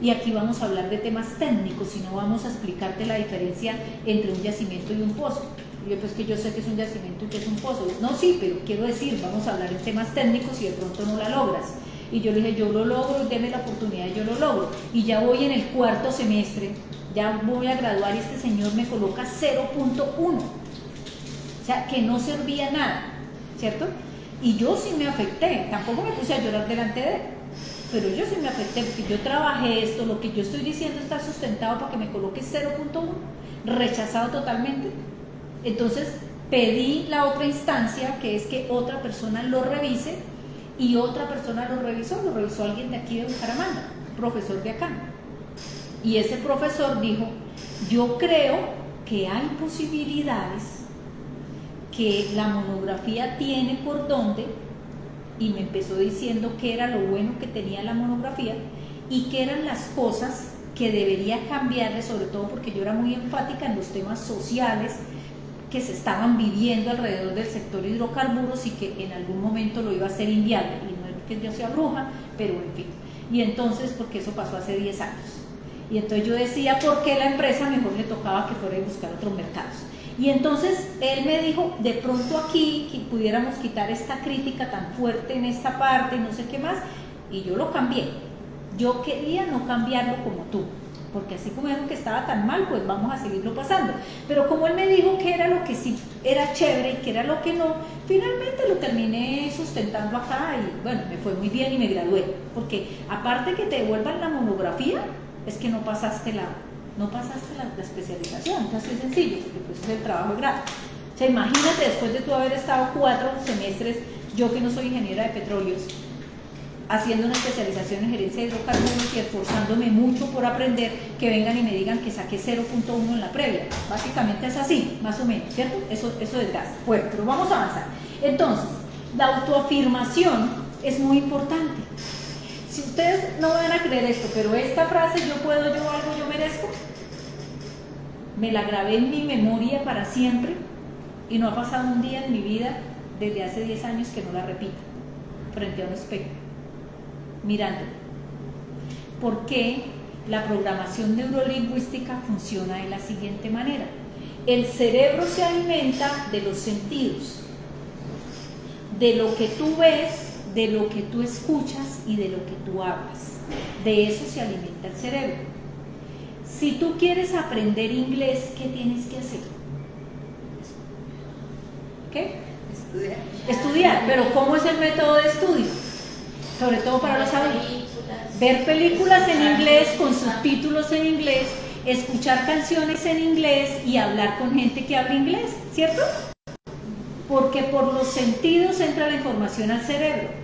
Y aquí vamos a hablar de temas técnicos y no vamos a explicarte la diferencia entre un yacimiento y un pozo. Y yo, pues que yo sé que es un yacimiento y que es un pozo. No, sí, pero quiero decir, vamos a hablar en temas técnicos y de pronto no la logras. Y yo le dije, yo lo logro, déme la oportunidad y yo lo logro. Y ya voy en el 4º semestre, ya voy a graduar y este señor me coloca 0.1. O sea, que no servía nada, ¿cierto? Y yo sí me afecté, tampoco me puse a llorar delante de él, pero yo sí me afecté porque yo trabajé esto, lo que yo estoy diciendo está sustentado para que me coloque 0.1, rechazado totalmente. Entonces pedí la otra instancia, que es que otra persona lo revise, y otra persona lo revisó alguien de aquí de Bucaramanga, profesor de acá. Y ese profesor dijo, yo creo que hay posibilidades, que la monografía tiene por dónde, y me empezó diciendo qué era lo bueno que tenía la monografía y qué eran las cosas que debería cambiarle, sobre todo porque yo era muy enfática en los temas sociales que se estaban viviendo alrededor del sector hidrocarburos y que en algún momento lo iba a hacer inviable, y no es que yo sea bruja, pero en fin. Y entonces, porque eso pasó hace 10 años, y entonces yo decía, ¿por qué la empresa mejor le tocaba que fuera a buscar otros mercados? Y entonces él me dijo, de pronto aquí que pudiéramos quitar esta crítica tan fuerte en esta parte, no sé qué más, y yo lo cambié. Yo quería no cambiarlo como tú, porque así como dijeron que estaba tan mal, pues vamos a seguirlo pasando. Pero como él me dijo que era lo que sí era chévere y que era lo que no, finalmente lo terminé sustentando acá y bueno, me fue muy bien y me gradué. Porque aparte que te devuelvan la monografía, es que no pasaste la especialización, así es sencillo, porque pues es el trabajo gratis. O sea, imagínate después de tú haber estado 4 semestres, yo que no soy ingeniera de petróleos, haciendo una especialización en gerencia de hidrocarburos y esforzándome mucho por aprender, que vengan y me digan que saqué 0.1 en la previa. Básicamente es así, más o menos, ¿cierto? Eso desgasta. Bueno, pero vamos a avanzar. Entonces, la autoafirmación es muy importante. Si ustedes no van a creer esto, pero esta frase, yo puedo, yo valgo, yo merezco, me la grabé en mi memoria para siempre y no ha pasado un día en mi vida desde hace 10 años que no la repita frente a un espejo, mirándolo. Porque la programación neurolingüística funciona de la siguiente manera. El cerebro se alimenta de los sentidos, de lo que tú ves, de lo que tú escuchas y de lo que tú hablas. De eso se alimenta el cerebro. Si tú quieres aprender inglés, ¿qué tienes que hacer? ¿Qué? Estudiar. Pero ¿cómo es el método de estudio? Sobre todo para los adultos. Ver películas en inglés con subtítulos en inglés, escuchar canciones en inglés y hablar con gente que habla inglés, ¿cierto? Porque por los sentidos entra la información al cerebro.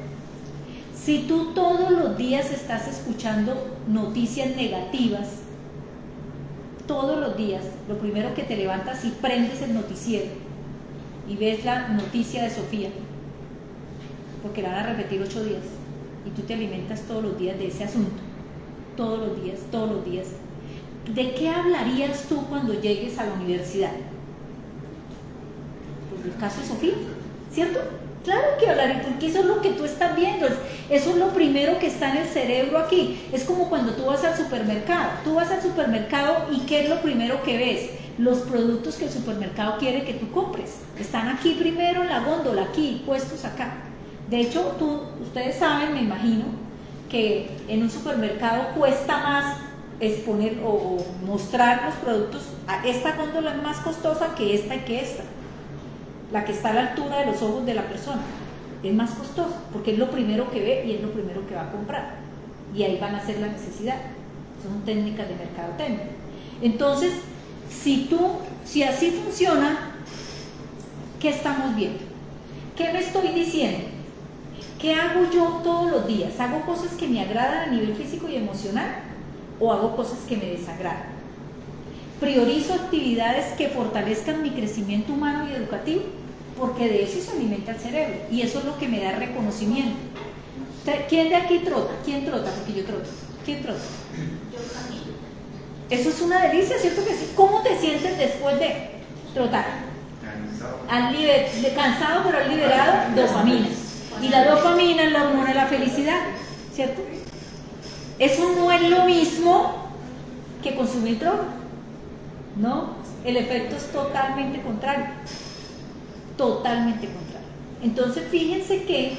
Si tú todos los días estás escuchando noticias negativas, todos los días, lo primero que te levantas y prendes el noticiero y ves la noticia de Sofía, porque la van a repetir 8 días, y tú te alimentas todos los días de ese asunto, todos los días, ¿de qué hablarías tú cuando llegues a la universidad? Pues del caso de Sofía, ¿cierto? Claro que hablaré, porque eso es lo que tú estás viendo, eso es lo primero que está en el cerebro aquí. Es como cuando tú vas al supermercado, y ¿qué es lo primero que ves? Los productos que el supermercado quiere que tú compres, están aquí primero en la góndola, aquí, puestos acá. De hecho, ustedes saben, me imagino, que en un supermercado cuesta más exponer o mostrar los productos. Esta góndola es más costosa que esta y que esta. La que está a la altura de los ojos de la persona es más costosa porque es lo primero que ve y es lo primero que va a comprar, y ahí van a hacer la necesidad. Son técnicas de mercadotecnia. Entonces, si así funciona, ¿qué estamos viendo? ¿Qué me estoy diciendo? ¿Qué hago yo todos los días? ¿Hago cosas que me agradan a nivel físico y emocional o hago cosas que me desagradan? Priorizo actividades que fortalezcan mi crecimiento humano y educativo, porque de eso se alimenta el cerebro y eso es lo que me da reconocimiento. ¿Quién de aquí trota? ¿Quién trota? Porque yo troto. ¿Quién trota? Yo camino. Eso es una delicia, ¿cierto que sí? ¿Cómo te sientes después de trotar? Cansado, pero has liberado dopamina. Y la dopamina es la hormona de la felicidad, ¿cierto? Eso no es lo mismo que consumir droga. No, el efecto es totalmente contrario. Totalmente contrario. Entonces, fíjense que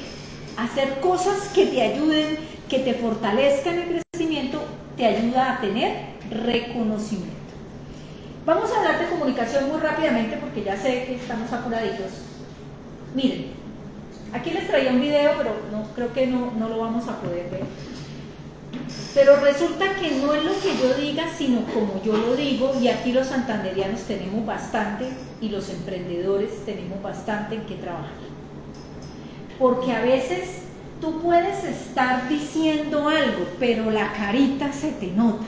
hacer cosas que te ayuden, que te fortalezcan el crecimiento, te ayuda a tener reconocimiento. Vamos a hablar de comunicación muy rápidamente porque ya sé que estamos apuraditos. Miren, Aquí les traía un video, pero no, creo que no lo vamos a poder ver. Pero resulta que no es lo que yo diga, sino como yo lo digo, y aquí los santanderianos tenemos bastante, y los emprendedores tenemos bastante en qué trabajar. Porque a veces tú puedes estar diciendo algo, pero la carita se te nota,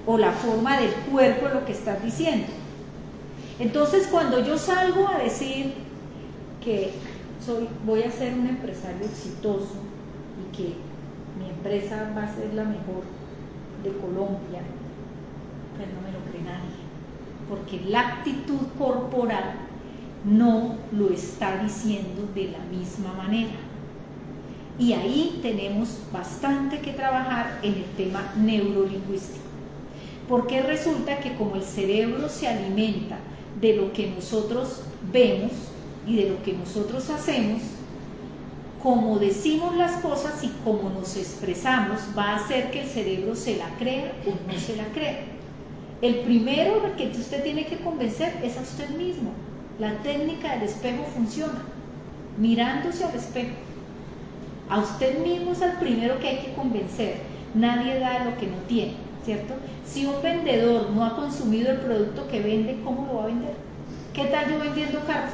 o la forma del cuerpo es lo que estás diciendo. Entonces, cuando yo salgo a decir que voy a ser un empresario exitoso y que mi empresa va a ser la mejor de Colombia, pues no me lo cree nadie, porque la actitud corporal no lo está diciendo de la misma manera. Y ahí tenemos bastante que trabajar en el tema neurolingüístico, porque resulta que como el cerebro se alimenta de lo que nosotros vemos y de lo que nosotros hacemos, como decimos las cosas y como nos expresamos, va a hacer que el cerebro se la crea o no se la crea. El primero que usted tiene que convencer es a usted mismo. La técnica del espejo funciona, mirándose al espejo. A usted mismo es el primero que hay que convencer. Nadie da lo que no tiene, ¿cierto? Si un vendedor no ha consumido el producto que vende, ¿cómo lo va a vender? ¿Qué tal yo vendiendo carros?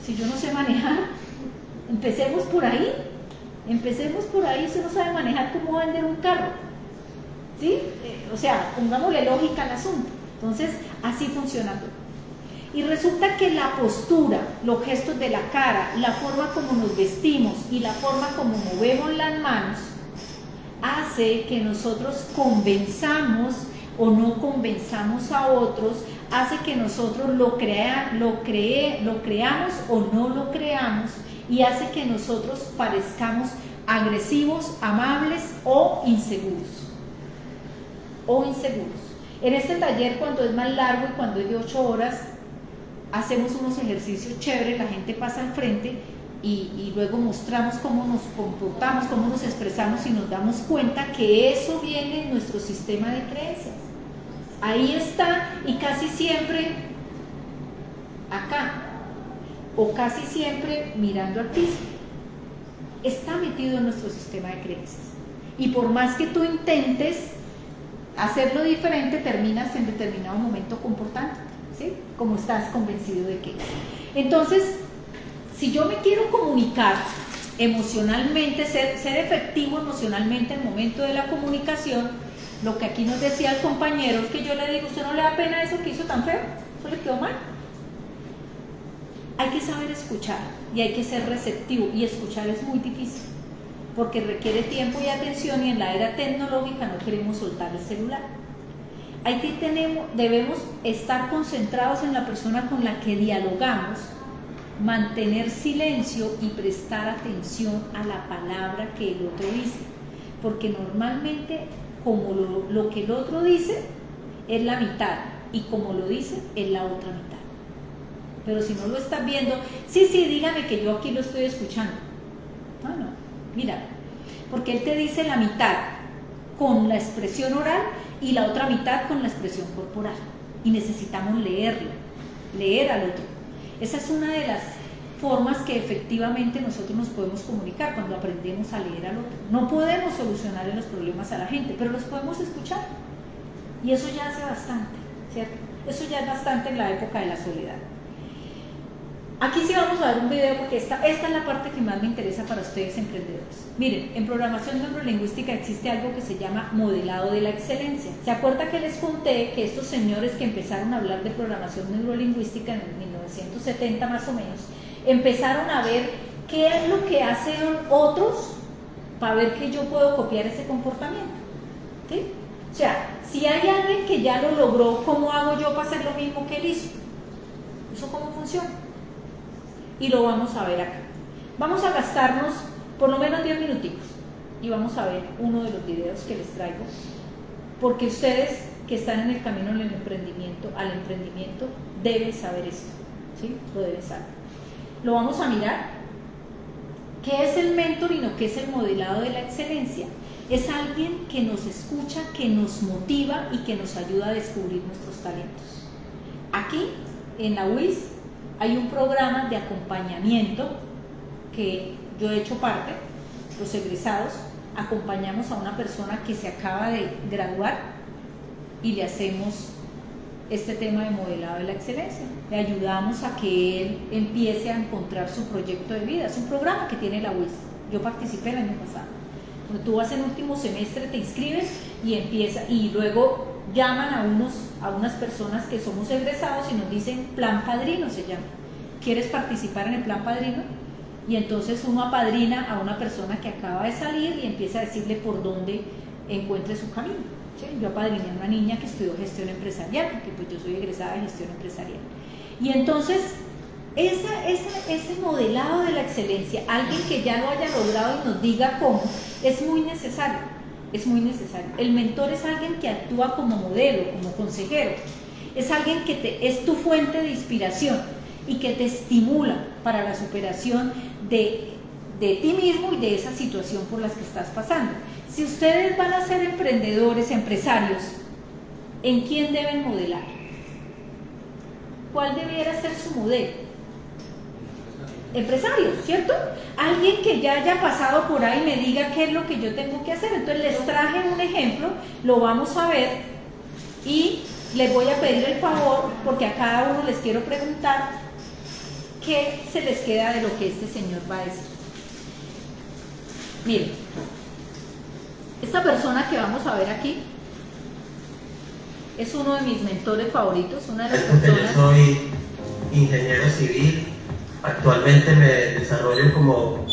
Si yo no sé manejar, empecemos por ahí, usted no sabe manejar, ¿cómo va a vender un carro? ¿Sí? O sea, pongámosle lógica al asunto. Entonces, así funciona todo. Y resulta que la postura, los gestos de la cara, la forma como nos vestimos y la forma como movemos las manos, hace que nosotros convenzamos o no convenzamos a otros, hace que nosotros lo creamos o no lo creamos, y hace que nosotros parezcamos agresivos, amables o inseguros. En este taller, cuando es más largo y cuando es de 8 horas, hacemos unos ejercicios chéveres, la gente pasa al frente y luego mostramos cómo nos comportamos, cómo nos expresamos, y nos damos cuenta que eso viene en nuestro sistema de creencias. Ahí está, y casi siempre acá, o casi siempre mirando al piso. Está metido en nuestro sistema de creencias. Y por más que tú intentes hacerlo diferente, terminas en determinado momento comportándote, ¿sí? Como estás convencido de que es. Entonces, si yo me quiero comunicar emocionalmente, ser efectivo emocionalmente en el momento de la comunicación, lo que aquí nos decía el compañero es que yo le digo, ¿usted no le da pena eso que hizo tan feo? ¿Eso le quedó mal? Hay que saber escuchar y hay que ser receptivo, y escuchar es muy difícil porque requiere tiempo y atención, y en la era tecnológica no queremos soltar el celular. Debemos estar concentrados en la persona con la que dialogamos, mantener silencio y prestar atención a la palabra que el otro dice, porque normalmente como lo que el otro dice es la mitad, y como lo dice es la otra mitad. Pero si no lo estás viendo, sí, dígame que yo aquí lo estoy escuchando. No, mira, porque él te dice la mitad con la expresión oral y la otra mitad con la expresión corporal, y necesitamos leer al otro. Esa es una de las formas que efectivamente nosotros nos podemos comunicar, cuando aprendemos a leer al otro. No podemos solucionar los problemas a la gente, pero los podemos escuchar, y eso ya hace bastante, ¿cierto? Eso ya es bastante en la época de la soledad. Aquí sí vamos a ver un video, porque esta es la parte que más me interesa para ustedes, emprendedores. Miren, en programación neurolingüística existe algo que se llama modelado de la excelencia. ¿Se acuerda que les conté que estos señores que empezaron a hablar de programación neurolingüística en 1970 más o menos, empezaron a ver qué es lo que hacen otros para ver que yo puedo copiar ese comportamiento? ¿Sí? O sea, si hay alguien que ya lo logró, ¿cómo hago yo para hacer lo mismo que él hizo? ¿Eso cómo funciona? Y lo vamos a ver acá. Vamos a gastarnos por lo menos 10 minuticos y vamos a ver uno de los videos que les traigo, porque ustedes que están en el camino al emprendimiento deben saber esto, ¿sí? Lo deben saber. Lo vamos a mirar. ¿Qué es el mentoring o qué es el modelado de la excelencia? Es alguien que nos escucha, que nos motiva y que nos ayuda a descubrir nuestros talentos. Aquí, en la UIS, hay un programa de acompañamiento que yo he hecho parte, los egresados, acompañamos a una persona que se acaba de graduar y le hacemos este tema de modelado de la excelencia. Le ayudamos a que él empiece a encontrar su proyecto de vida. Es un programa que tiene la UIS. Yo participé el año pasado. Cuando tú vas en último semestre, te inscribes y luego llaman a unas personas que somos egresados y nos dicen Plan Padrino se llama. ¿Quieres participar en el Plan Padrino? Y entonces uno apadrina a una persona que acaba de salir y empieza a decirle por dónde encuentre su camino. ¿Sí? Yo apadriné a una niña que estudió gestión empresarial, porque pues yo soy egresada de gestión empresarial. Y entonces, ese modelado de la excelencia, alguien que ya lo haya logrado y nos diga cómo, es muy necesario, es muy necesario. El mentor es alguien que actúa como modelo, como consejero, es alguien que es tu fuente de inspiración y que te estimula para la superación de ti mismo y de esa situación por las que estás pasando. Si ustedes van a ser emprendedores, empresarios, ¿en quién deben modelar? ¿Cuál debiera ser su modelo? Empresarios, ¿cierto? Alguien que ya haya pasado por ahí me diga qué es lo que yo tengo que hacer. Entonces les traje un ejemplo, lo vamos a ver y les voy a pedir el favor, porque a cada uno les quiero preguntar qué se les queda de lo que este señor va a decir. Miren, esta persona que vamos a ver aquí es uno de mis mentores favoritos, una de las personas... Yo soy ingeniero civil, actualmente me desarrollo como...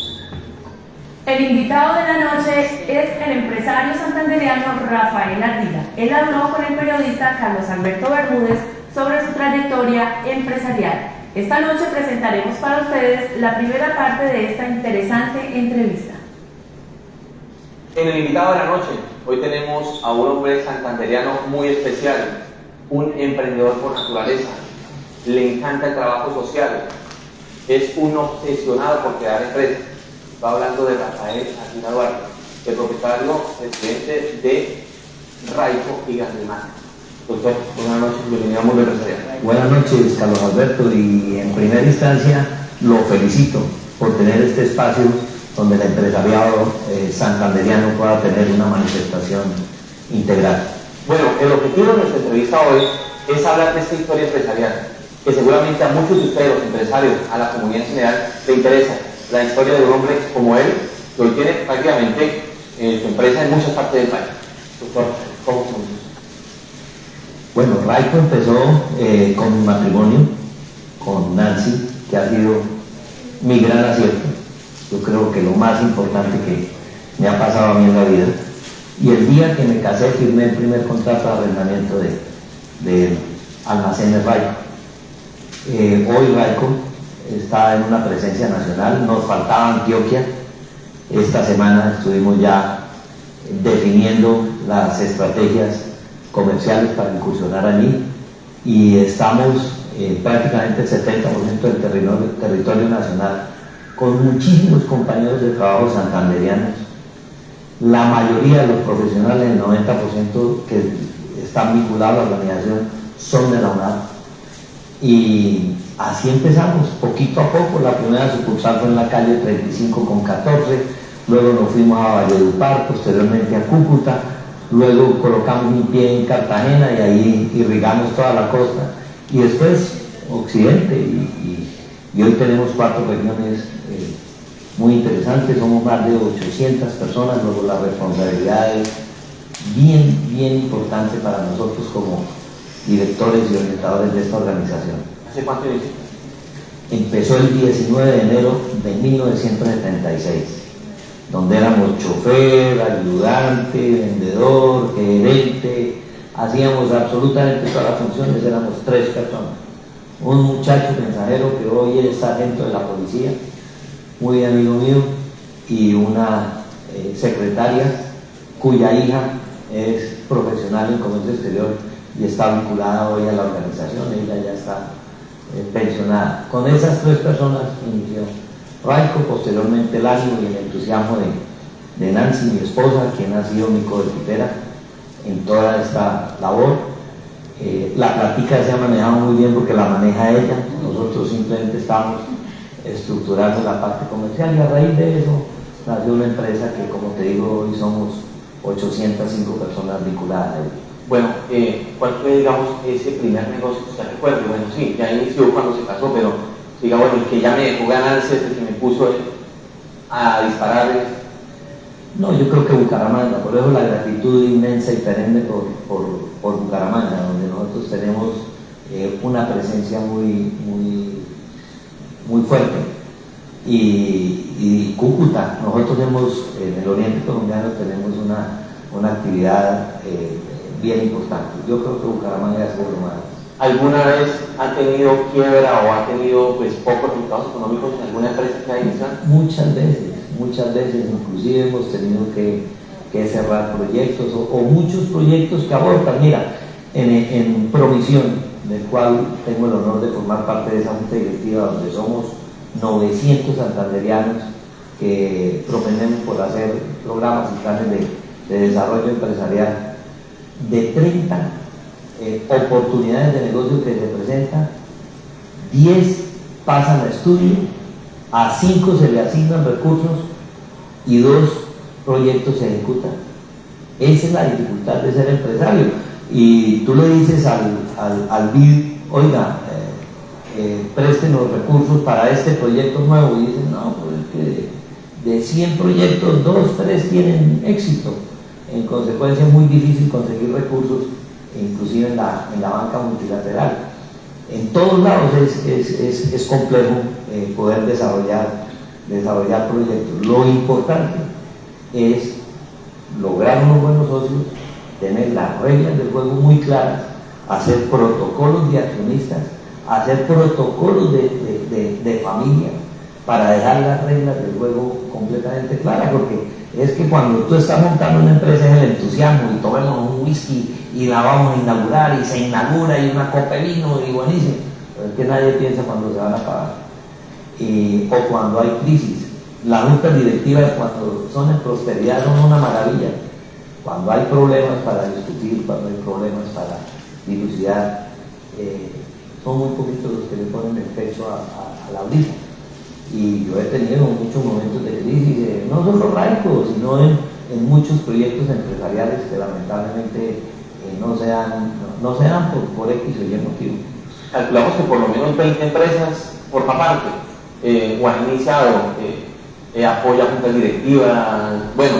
El invitado de la noche es el empresario santandereano Rafael Ardila. Él habló con el periodista Carlos Alberto Bermúdez sobre su trayectoria empresarial. Esta noche presentaremos para ustedes la primera parte de esta interesante entrevista. En el invitado de la noche, hoy tenemos a un hombre santandereano muy especial, un emprendedor por naturaleza, le encanta el trabajo social, es un obsesionado por crear empresas. Va hablando de Rafael Ardila Duarte, el propietario, presidente de Raico y Gandemar. Doctor, buenas noches, bienvenido a Mundo Empresarial. Buenas noches, Carlos Alberto, y en primera instancia lo felicito por tener este espacio donde el empresariado santandereano pueda tener una manifestación integral. Bueno, el objetivo de nuestra entrevista hoy es hablar de esta historia empresarial, que seguramente a muchos de ustedes, los empresarios, a la comunidad en general, le interesa la historia de un hombre como él, que hoy tiene prácticamente su empresa en muchas partes del país. Doctor, ¿cómo comenzó? Bueno, Raico empezó con un matrimonio con Nancy, que ha sido mi gran acierto. Yo creo que lo más importante que me ha pasado a mí en la vida. Y el día que me casé firmé el primer contrato de arrendamiento de almacenes Raico. Hoy Raico está en una presencia nacional, nos faltaba Antioquia. Esta semana estuvimos ya definiendo las estrategias comerciales para incursionar allí y estamos prácticamente el 70% del territorio nacional con muchísimos compañeros de trabajo santandereanos. La mayoría de los profesionales, el 90% que están vinculados a la organización, son de la UNAD. Y así empezamos, poquito a poco. La primera sucursal fue en la calle 35 con 14, luego nos fuimos a Valledupar, posteriormente a Cúcuta, luego colocamos un pie en Cartagena y ahí irrigamos toda la costa, y después Occidente, y hoy tenemos 4 regiones muy interesantes, somos más de 800 personas, luego la responsabilidad es bien importante para nosotros como directores y orientadores de esta organización. ¿Hace cuánto inició? Empezó el 19 de enero de 1976, donde éramos chofer, ayudante, vendedor, gerente, hacíamos absolutamente todas las funciones, éramos 3 personas. Un muchacho mensajero que hoy es sargento de la policía, muy amigo mío, y una secretaria cuya hija es profesional en comercio exterior y está vinculada hoy a la organización. Ella ya está pensionada. Con esas 3 personas inició Raico, posteriormente el ánimo y el entusiasmo de Nancy, mi esposa, quien ha sido mi coequipera en toda esta labor. La plática se ha manejado muy bien porque la maneja ella, nosotros simplemente estamos estructurarnos la parte comercial, y a raíz de eso nació una empresa que, como te digo, hoy somos 805 personas vinculadas a ella. Bueno, ¿cuál fue, digamos, ese primer negocio que usted recuerda? Bueno, sí, ya inició cuando se casó, pero digamos, el que ya me dejó ganancias, el que me puso a disparar. No, yo creo que Bucaramanga, por eso la gratitud inmensa y perenne por Bucaramanga, donde nosotros tenemos una presencia muy fuerte. Y Cúcuta, nosotros en el oriente colombiano tenemos una actividad bien importante. Yo creo que Bucaramanga ha sido lo más. ¿Alguna vez ha tenido quiebra o ha tenido pues, pocos resultados económicos en alguna empresa que ha iniciado? Muchas veces, inclusive hemos tenido que cerrar proyectos o muchos proyectos que abortan. Mira, en Promisión, del cual tengo el honor de formar parte de esa junta directiva, donde somos 900 santanderianos que propendemos por hacer programas y planes de desarrollo empresarial. De 30 oportunidades de negocio que se presentan, 10 pasan a estudio, a 5 se le asignan recursos y 2 proyectos se ejecutan. Esa es la dificultad de ser empresario. Y tú le dices al BID, oiga, presten los recursos para este proyecto nuevo, y dicen, no, pues es que de 100 proyectos, 2, 3 tienen éxito. En consecuencia es muy difícil conseguir recursos, inclusive en la banca multilateral. En todos lados es complejo poder desarrollar proyectos. Lo importante es lograr unos buenos socios, tener las reglas del juego muy claras, hacer protocolos de accionistas, hacer protocolos de familia, para dejar las reglas del juego completamente claras, porque es que cuando tú estás montando una empresa es el entusiasmo, y tomemos un whisky y la vamos a inaugurar, y se inaugura, y una copa de vino, y buenísimo, pero es que nadie piensa cuando se van a acabar, o cuando hay crisis. Las juntas directivas, cuando son en prosperidad, son una maravilla. Cuando hay problemas para discutir, cuando hay problemas para dilucidar, son muy poquitos los que le ponen el pecho a la brisa. Y yo he tenido muchos momentos de crisis, no solo Raico, sino en muchos proyectos empresariales que lamentablemente no se dan por X o Y motivo. Calculamos que por lo menos 20 empresas forman parte, o han iniciado, apoya juntas directivas. Bueno,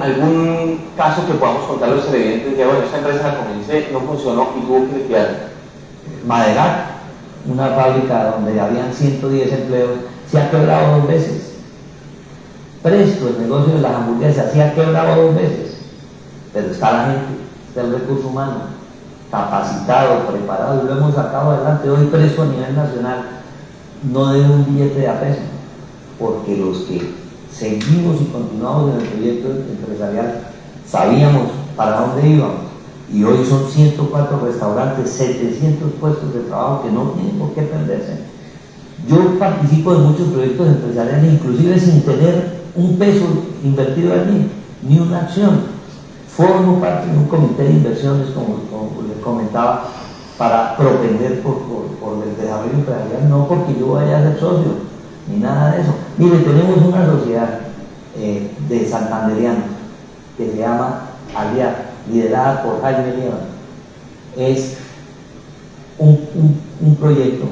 algún caso que podamos contar a los televidentes de, bueno, esta empresa la comencé, no funcionó y tuvo que liquidar. Madegar, una fábrica donde habían 110 empleos, se ha quebrado 2 veces. Presto, el negocio de las hamburguesas, se ha quebrado 2 veces. Pero está la gente, está el recurso humano, capacitado, preparado, y lo hemos sacado adelante. Hoy Presto a nivel nacional no debe un billete de a peso, porque los que seguimos y continuamos en el proyecto empresarial sabíamos para dónde íbamos. Y hoy son 104 restaurantes, 700 puestos de trabajo que no tienen por qué perderse. Yo participo de muchos proyectos empresariales, inclusive sin tener un peso invertido allí, ni una acción. Formo parte de un comité de inversiones, como les comentaba, para propender por el desarrollo empresarial, no porque yo vaya a ser socio, ni nada de eso. Mire, tenemos una sociedad de santanderianos que se llama Aliar, liderada por Jaime Lieban. Es un proyecto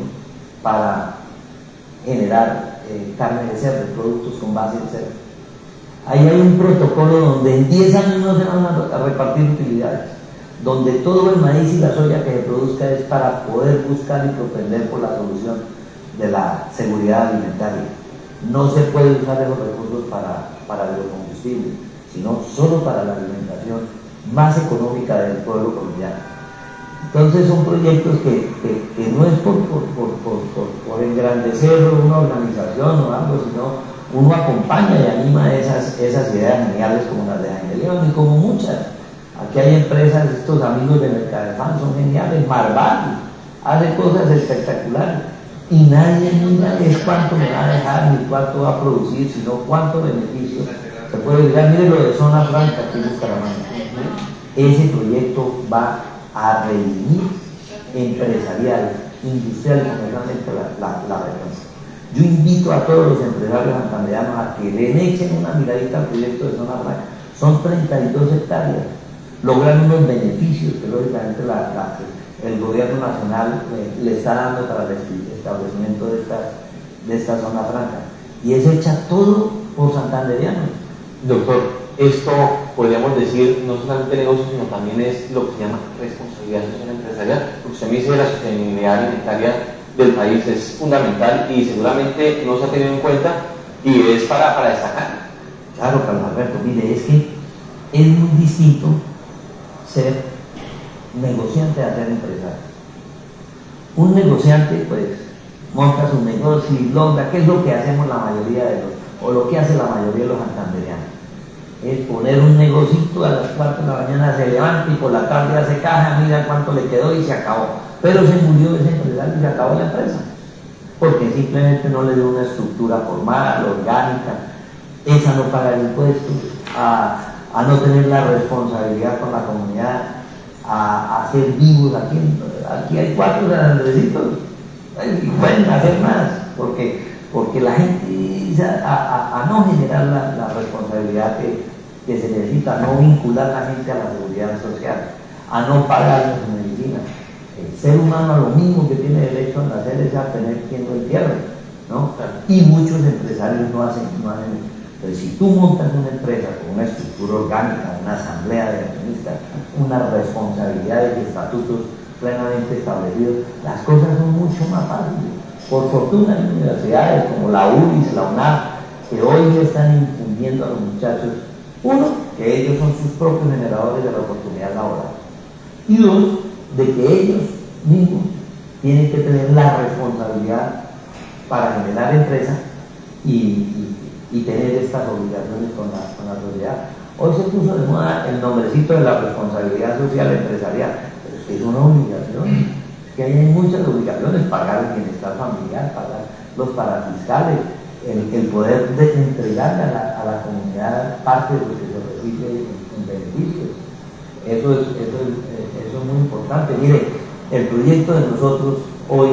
para generar carne de cerdo, productos con base de cerdo. Ahí hay un protocolo donde en 10 años no se van a repartir utilidades, donde todo el maíz y la soya que se produzca es para poder buscar y propender por la solución de la seguridad alimentaria. No se puede usar esos recursos para biocombustible, sino solo para la alimentación más económica del pueblo colombiano. Entonces son proyectos que no es por engrandecer una organización o algo, sino uno acompaña y anima esas ideas geniales como las de Jaime Lieban y como muchas. Aquí hay empresas, estos amigos de Mercadefan son geniales, Marval hace cosas espectaculares y nadie mira es cuánto me va a dejar ni cuánto va a producir, sino cuánto beneficio se puede llegar. Mire lo de Zona Franca aquí en Bucaramanga. Ese proyecto va a redimir empresarial, industrial y comercialmente la región. Yo invito a todos los empresarios santandereanos a que le echen una miradita al proyecto de Zona Franca. Son 32 hectáreas. Logran unos beneficios que lógicamente el gobierno nacional le está dando para el establecimiento de esta zona franca. Y es hecha todo por santandereanos. Doctor, esto podríamos decir no solamente negocio, sino también es lo que se llama responsabilidad social empresarial. Usted me dice que la sostenibilidad alimentaria del país es fundamental y seguramente no se ha tenido en cuenta y es para destacar. Claro, Carlos Alberto, mire, es que es muy distinto ser negociante a ser empresario. Un negociante pues monta su negocio y logra, ¿qué es lo que hacemos la mayoría o lo que hace la mayoría de los santandereanos? Es poner un negocito a las 4 de la mañana, se levanta y por la tarde hace caja, mira cuánto le quedó y se acabó. Pero se murió ese empresario y se acabó la empresa, porque simplemente no le dio una estructura formal, orgánica, esa no paga impuestos, a no tener la responsabilidad con la comunidad, a ser vivos. Aquí hay 4 grandecitos y pueden hacer más, porque la gente a no generar la responsabilidad que se necesita, a no vincular a la gente a la seguridad social, a no pagar su medicina. El ser humano lo mismo que tiene derecho a nacer es a tener quien lo entierre, ¿no? Y muchos empresarios no hacen. Entonces, si tú montas una empresa con una estructura orgánica, una asamblea de accionistas, una responsabilidad y estatutos plenamente establecidos, las cosas son mucho más fáciles. Por fortuna hay universidades como la ULIS, la UNAM, que hoy están infundiendo a los muchachos, uno, que ellos son sus propios generadores de la oportunidad laboral, y dos, de que ellos mismos tienen que tener la responsabilidad para generar empresa y tener estas obligaciones con la sociedad. Hoy se puso de moda el nombrecito de la responsabilidad social empresarial, pero es que es una obligación, es que hay muchas obligaciones: pagar el bienestar familiar, pagar los parafiscales, el poder entregarle a la comunidad parte de lo que se recibe en beneficios. Eso es muy importante. Mire, el proyecto de nosotros hoy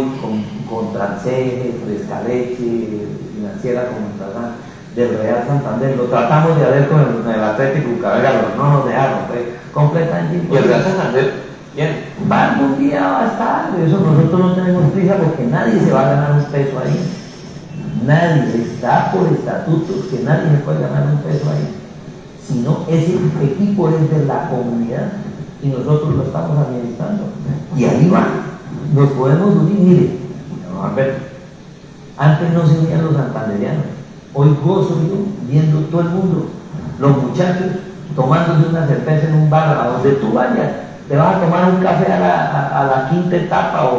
con Transeje, Frescaleche, Financiera Comunitaria del Real Santander, lo tratamos de hacer con el Atlético Bucaramanga, no nos dejaron, fue completamente imposible. ¿Y el Real Santander? Bien. Algún día va a estar, eso nosotros no tenemos prisa porque nadie se va a ganar un peso ahí. Nadie, está por estatutos que nadie se puede ganar un peso ahí. Sino ese equipo es de la comunidad y nosotros lo estamos administrando. Y ahí va, nos podemos unir. Mire, Alberto, antes no se unían los santandereanos, hoy gozo yo viendo todo el mundo, los muchachos tomándose una cerveza en un bar, a donde tú vayas, te vas a tomar un café a la quinta etapa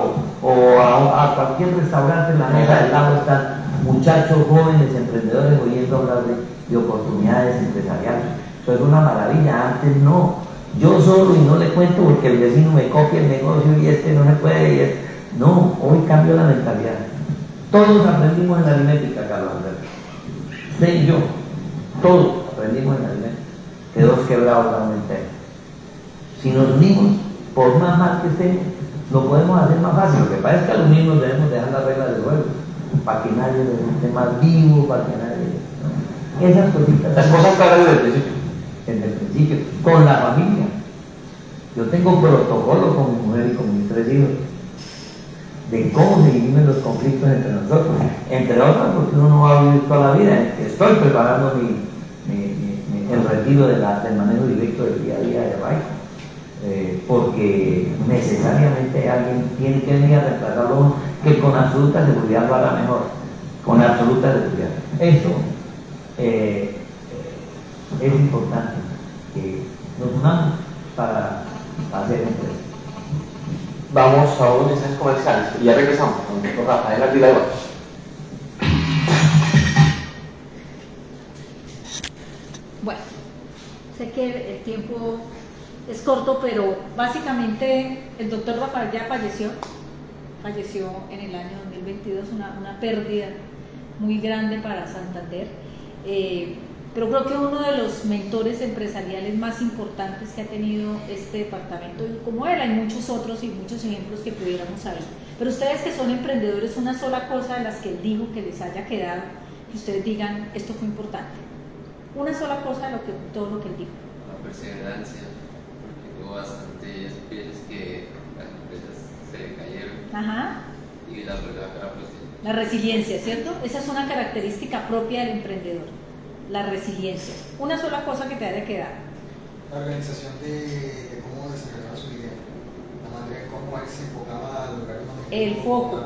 o a cualquier restaurante, en la mesa del lado están muchachos jóvenes, emprendedores, oyendo hablar de oportunidades empresariales. Eso es una maravilla. Antes no, yo solo y no le cuento porque el vecino me copia el negocio y no se puede. No, hoy cambió la mentalidad. Todos aprendimos en la aritmética, Carlos Alberto. Usted y yo, todos aprendimos en la aritmética, que 2 quebrados dan un entero. Si nos unimos, por más mal que estemos, lo podemos hacer más fácil. Lo que pasa es que al unirnos debemos dejar las reglas del juego, para que nadie esté más vivo, para que nadie... ¿no? Esas cositas. Las cosas claras desde el principio. Desde el principio, con la familia. Yo tengo protocolo con mi mujer y con mis 3 hijos de cómo se dirimen los conflictos entre nosotros, entre otras porque uno no va a vivir toda la vida. Estoy preparando el retiro del manejo directo del día a día de Raico, porque necesariamente alguien tiene que venir a reemplazarlo que con absoluta seguridad lo haga mejor, con absoluta seguridad. Eso es importante, que nos unamos para hacer empresa. Vamos a unos mensajes comerciales y ya regresamos con el doctor Rafael Ardila Ibarra. Bueno, sé que el tiempo es corto, pero básicamente el doctor Rafael ya falleció en el año 2022, una pérdida muy grande para Santander. pero creo que uno de los mentores empresariales más importantes que ha tenido este departamento, y como él, hay muchos otros y muchos ejemplos que pudiéramos saber. Pero ustedes que son emprendedores, una sola cosa de las que él dijo que les haya quedado, que ustedes digan, esto fue importante. Una sola cosa de todo lo que él dijo. La perseverancia, porque hubo bastantes piezas que las empresas se cayeron. Ajá. Y la verdad, La resiliencia, ¿cierto? Esa es una característica propia del emprendedor, la resiliencia. Una sola cosa que te haya quedado. La organización de cómo desarrollar su idea, la manera en cómo él se enfocaba a lograr un objetivo. El foco.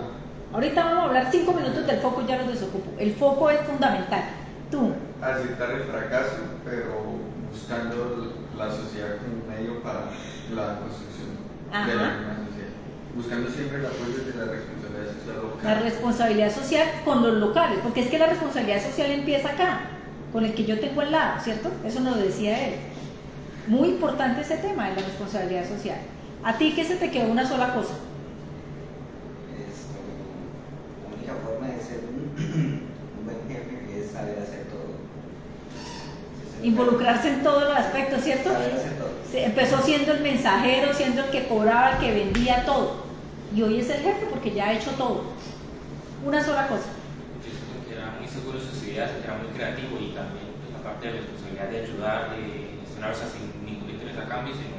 Ahorita vamos a hablar 5 minutos del foco, ya los desocupo. El foco es fundamental. Tú. Aceptar el fracaso, pero buscando la sociedad como un medio para la construcción de la misma sociedad. Buscando siempre el apoyo de la responsabilidad social local. La responsabilidad social con los locales, porque es que la responsabilidad social empieza acá, con el que yo tengo al lado, ¿cierto? Eso nos decía él. Muy importante ese tema de la responsabilidad social. ¿A ti qué se te quedó una sola cosa? La única forma de ser un buen jefe es saber hacer todo. Involucrarse en todos los aspectos, ¿cierto? Saber hacer todo. Empezó siendo el mensajero, siendo el que cobraba, el que vendía todo. Y hoy es el jefe porque ya ha hecho todo. Una sola cosa. Yo siento que era muy seguro de sus ideas, era muy creativo y también pues, la parte de la responsabilidad de ayudar, de gestionarse sin ningún interés a cambio, sino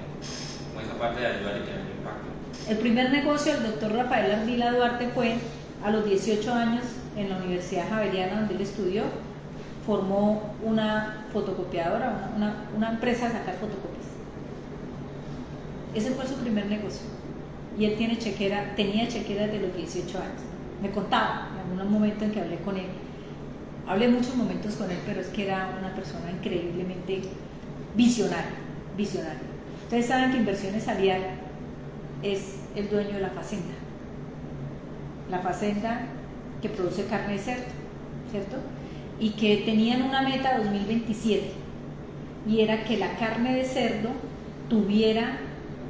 como esa parte de ayudar y tener un impacto. El primer negocio del doctor Rafael Ardila Duarte fue a los 18 años en la Universidad Javeriana, donde él estudió. Formó una fotocopiadora, una empresa de sacar fotocopias. Ese fue su primer negocio. Y él tenía chequera desde los 18 años. Me contaba en algún momento en que hablé con él. Hablé muchos momentos con él, pero es que era una persona increíblemente visionaria. Ustedes saben que Inversiones Aliar es el dueño de la Facenda. La Facenda que produce carne de cerdo, ¿cierto? Y que tenían una meta 2027, y era que la carne de cerdo tuviera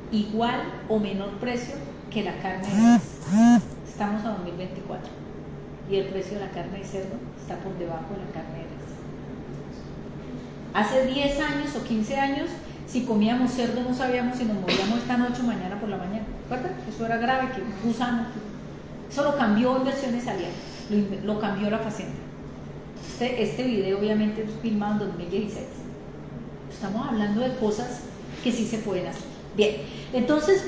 igual o menor precio que la carne de res. Estamos a 2024 y el precio de la carne de cerdo está por debajo de la carne de res. Hace 10 años o 15 años, si comíamos cerdo no sabíamos si nos moríamos esta noche o mañana por la mañana. ¿Recuerdan? Eso era grave, que un gusano. Eso lo cambió Inversiones Aliar, lo cambió la Facenda. Este video obviamente es filmado en 2016. Estamos hablando de cosas que sí se pueden hacer. Bien, entonces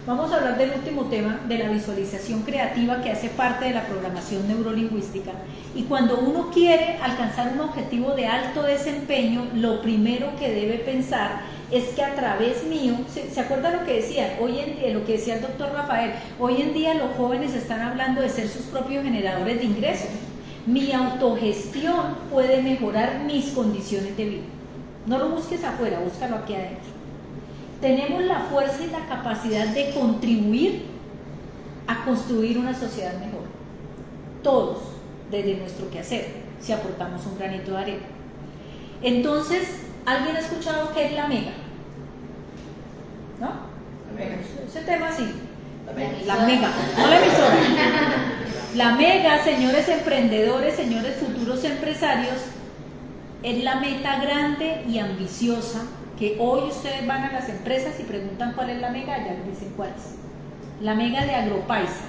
vamos a hablar del último tema, de la visualización creativa, que hace parte de la programación neurolingüística. Y cuando uno quiere alcanzar un objetivo de alto desempeño, lo primero que debe pensar es que a través mío, ¿se acuerdan lo que decían? Hoy en día, lo que decía el doctor Rafael, hoy en día los jóvenes están hablando de ser sus propios generadores de ingresos. Mi autogestión puede mejorar mis condiciones de vida. No lo busques afuera, búscalo aquí adentro. Tenemos la fuerza y la capacidad de contribuir a construir una sociedad mejor. Todos, desde nuestro quehacer, si aportamos un granito de arena. Entonces, ¿alguien ha escuchado qué es la mega? ¿No? La mega. Ese tema sí. La mega, no la emisora. La mega, señores emprendedores, señores futuros empresarios, es la meta grande y ambiciosa que hoy ustedes van a las empresas y preguntan cuál es la mega, ya les dicen cuál es. La mega de Agropaisa,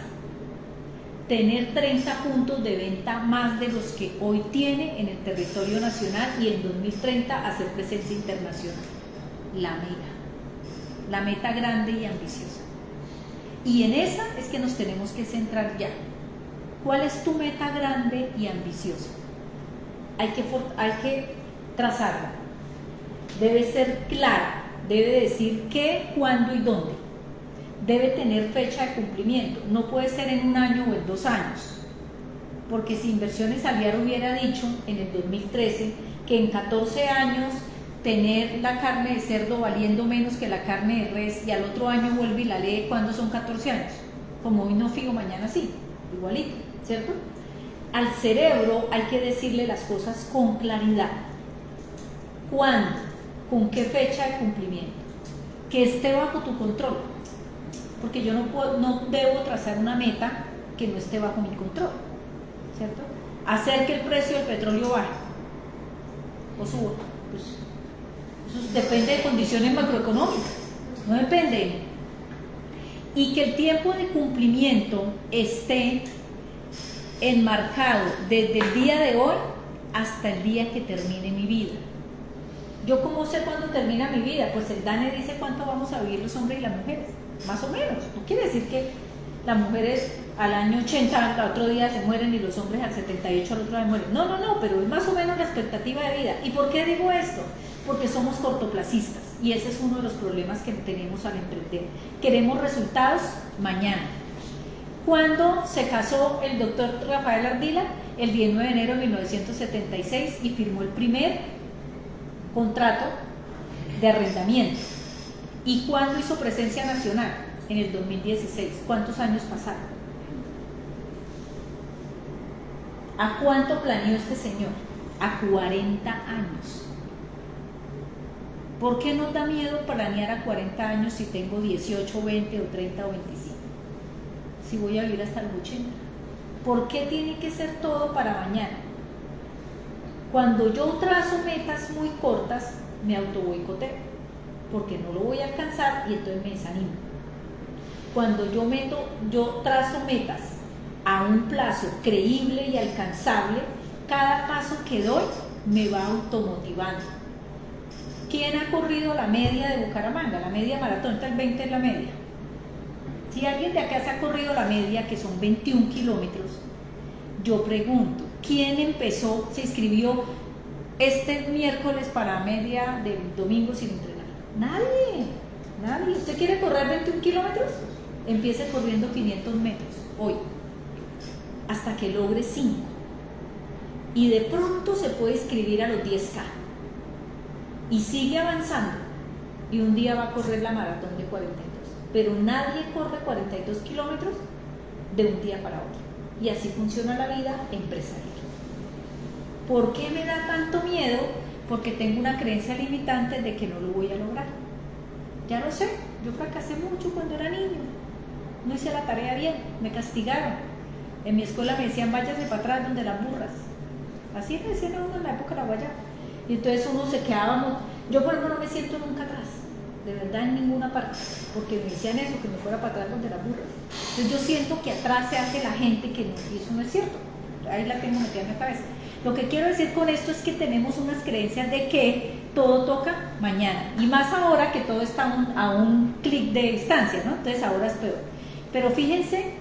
tener 30 puntos de venta más de los que hoy tiene en el territorio nacional y en 2030 hacer presencia internacional. La mega, la meta grande y ambiciosa. Y en esa es que nos tenemos que centrar ya. ¿Cuál es tu meta grande y ambiciosa? Hay que trazarla. Debe ser clara, debe decir qué, cuándo y dónde. Debe tener fecha de cumplimiento. No puede ser en 1 año o en 2 años. Porque si Inversiones Aliar hubiera dicho en el 2013 que en 14 años tener la carne de cerdo valiendo menos que la carne de res, y al otro año vuelve y la lee cuando son 14 años. Como hoy no fijo, mañana sí. Igualito, ¿cierto? Al cerebro hay que decirle las cosas con claridad. ¿Cuándo? ¿Con qué fecha de cumplimiento? Que esté bajo tu control. Porque yo no debo trazar una meta que no esté bajo mi control, ¿cierto? Hacer que el precio del petróleo baje. o suba. Pues, eso depende de condiciones macroeconómicas, no depende. Y que el tiempo de cumplimiento esté enmarcado desde el día de hoy hasta el día que termine mi vida. ¿Yo cómo sé cuándo termina mi vida? Pues el DANE dice cuánto vamos a vivir los hombres y las mujeres, más o menos. No quiere decir que las mujeres al año 80 al otro día se mueren y los hombres al 78 al otro día mueren. No, pero es más o menos la expectativa de vida. ¿Y por qué digo esto? Porque somos cortoplacistas y ese es uno de los problemas que tenemos al emprender. Queremos resultados mañana. ¿Cuándo se casó el doctor Rafael Ardila? El 19 de enero de 1976 y firmó el primer contrato de arrendamiento. ¿Y cuándo hizo presencia nacional? En el 2016. ¿Cuántos años pasaron? ¿A cuánto planeó este señor? A 40 años. ¿Por qué nos da miedo planear a 40 años si tengo 18, 20 o 30 o 25? Si voy a vivir hasta los 80. ¿Por qué tiene que ser todo para mañana? Cuando yo trazo metas muy cortas, me autoboicoteo, porque no lo voy a alcanzar y entonces me desanimo. Cuando yo trazo metas a un plazo creíble y alcanzable, cada paso que doy me va automotivando. ¿Quién ha corrido la media de Bucaramanga? La media maratón, está el 20 es la media. Si alguien de acá se ha corrido la media, que son 21 kilómetros, yo pregunto, ¿quién empezó, se inscribió este miércoles para media del domingo sin entrenar? Nadie. ¿Usted quiere correr 21 kilómetros? Empiece corriendo 500 metros hoy, hasta que logre 5. Y de pronto se puede inscribir a los 10K. Y sigue avanzando. Y un día va a correr la maratón de 42. Pero nadie corre 42 kilómetros de un día para otro. Y así funciona la vida empresarial. ¿Por qué me da tanto miedo? Porque tengo una creencia limitante de que no lo voy a lograr. Ya lo sé, yo fracasé mucho cuando era niño. No hice la tarea bien, me castigaron. En mi escuela me decían, váyase para atrás donde las burras. Así me decían a uno en la época de la guayaba. Y entonces uno se quedaba, yo por ejemplo no me siento nunca atrás, de verdad en ninguna parte, porque me decían eso, que me fuera para atrás donde las burras. Entonces yo siento que atrás se hace la gente que no, y eso no es cierto. Ahí la tengo metida en la cabeza. Lo que quiero decir con esto es que tenemos unas creencias de que todo toca mañana, y más ahora que todo está a un clic de distancia, ¿no? Entonces ahora es peor. Pero fíjense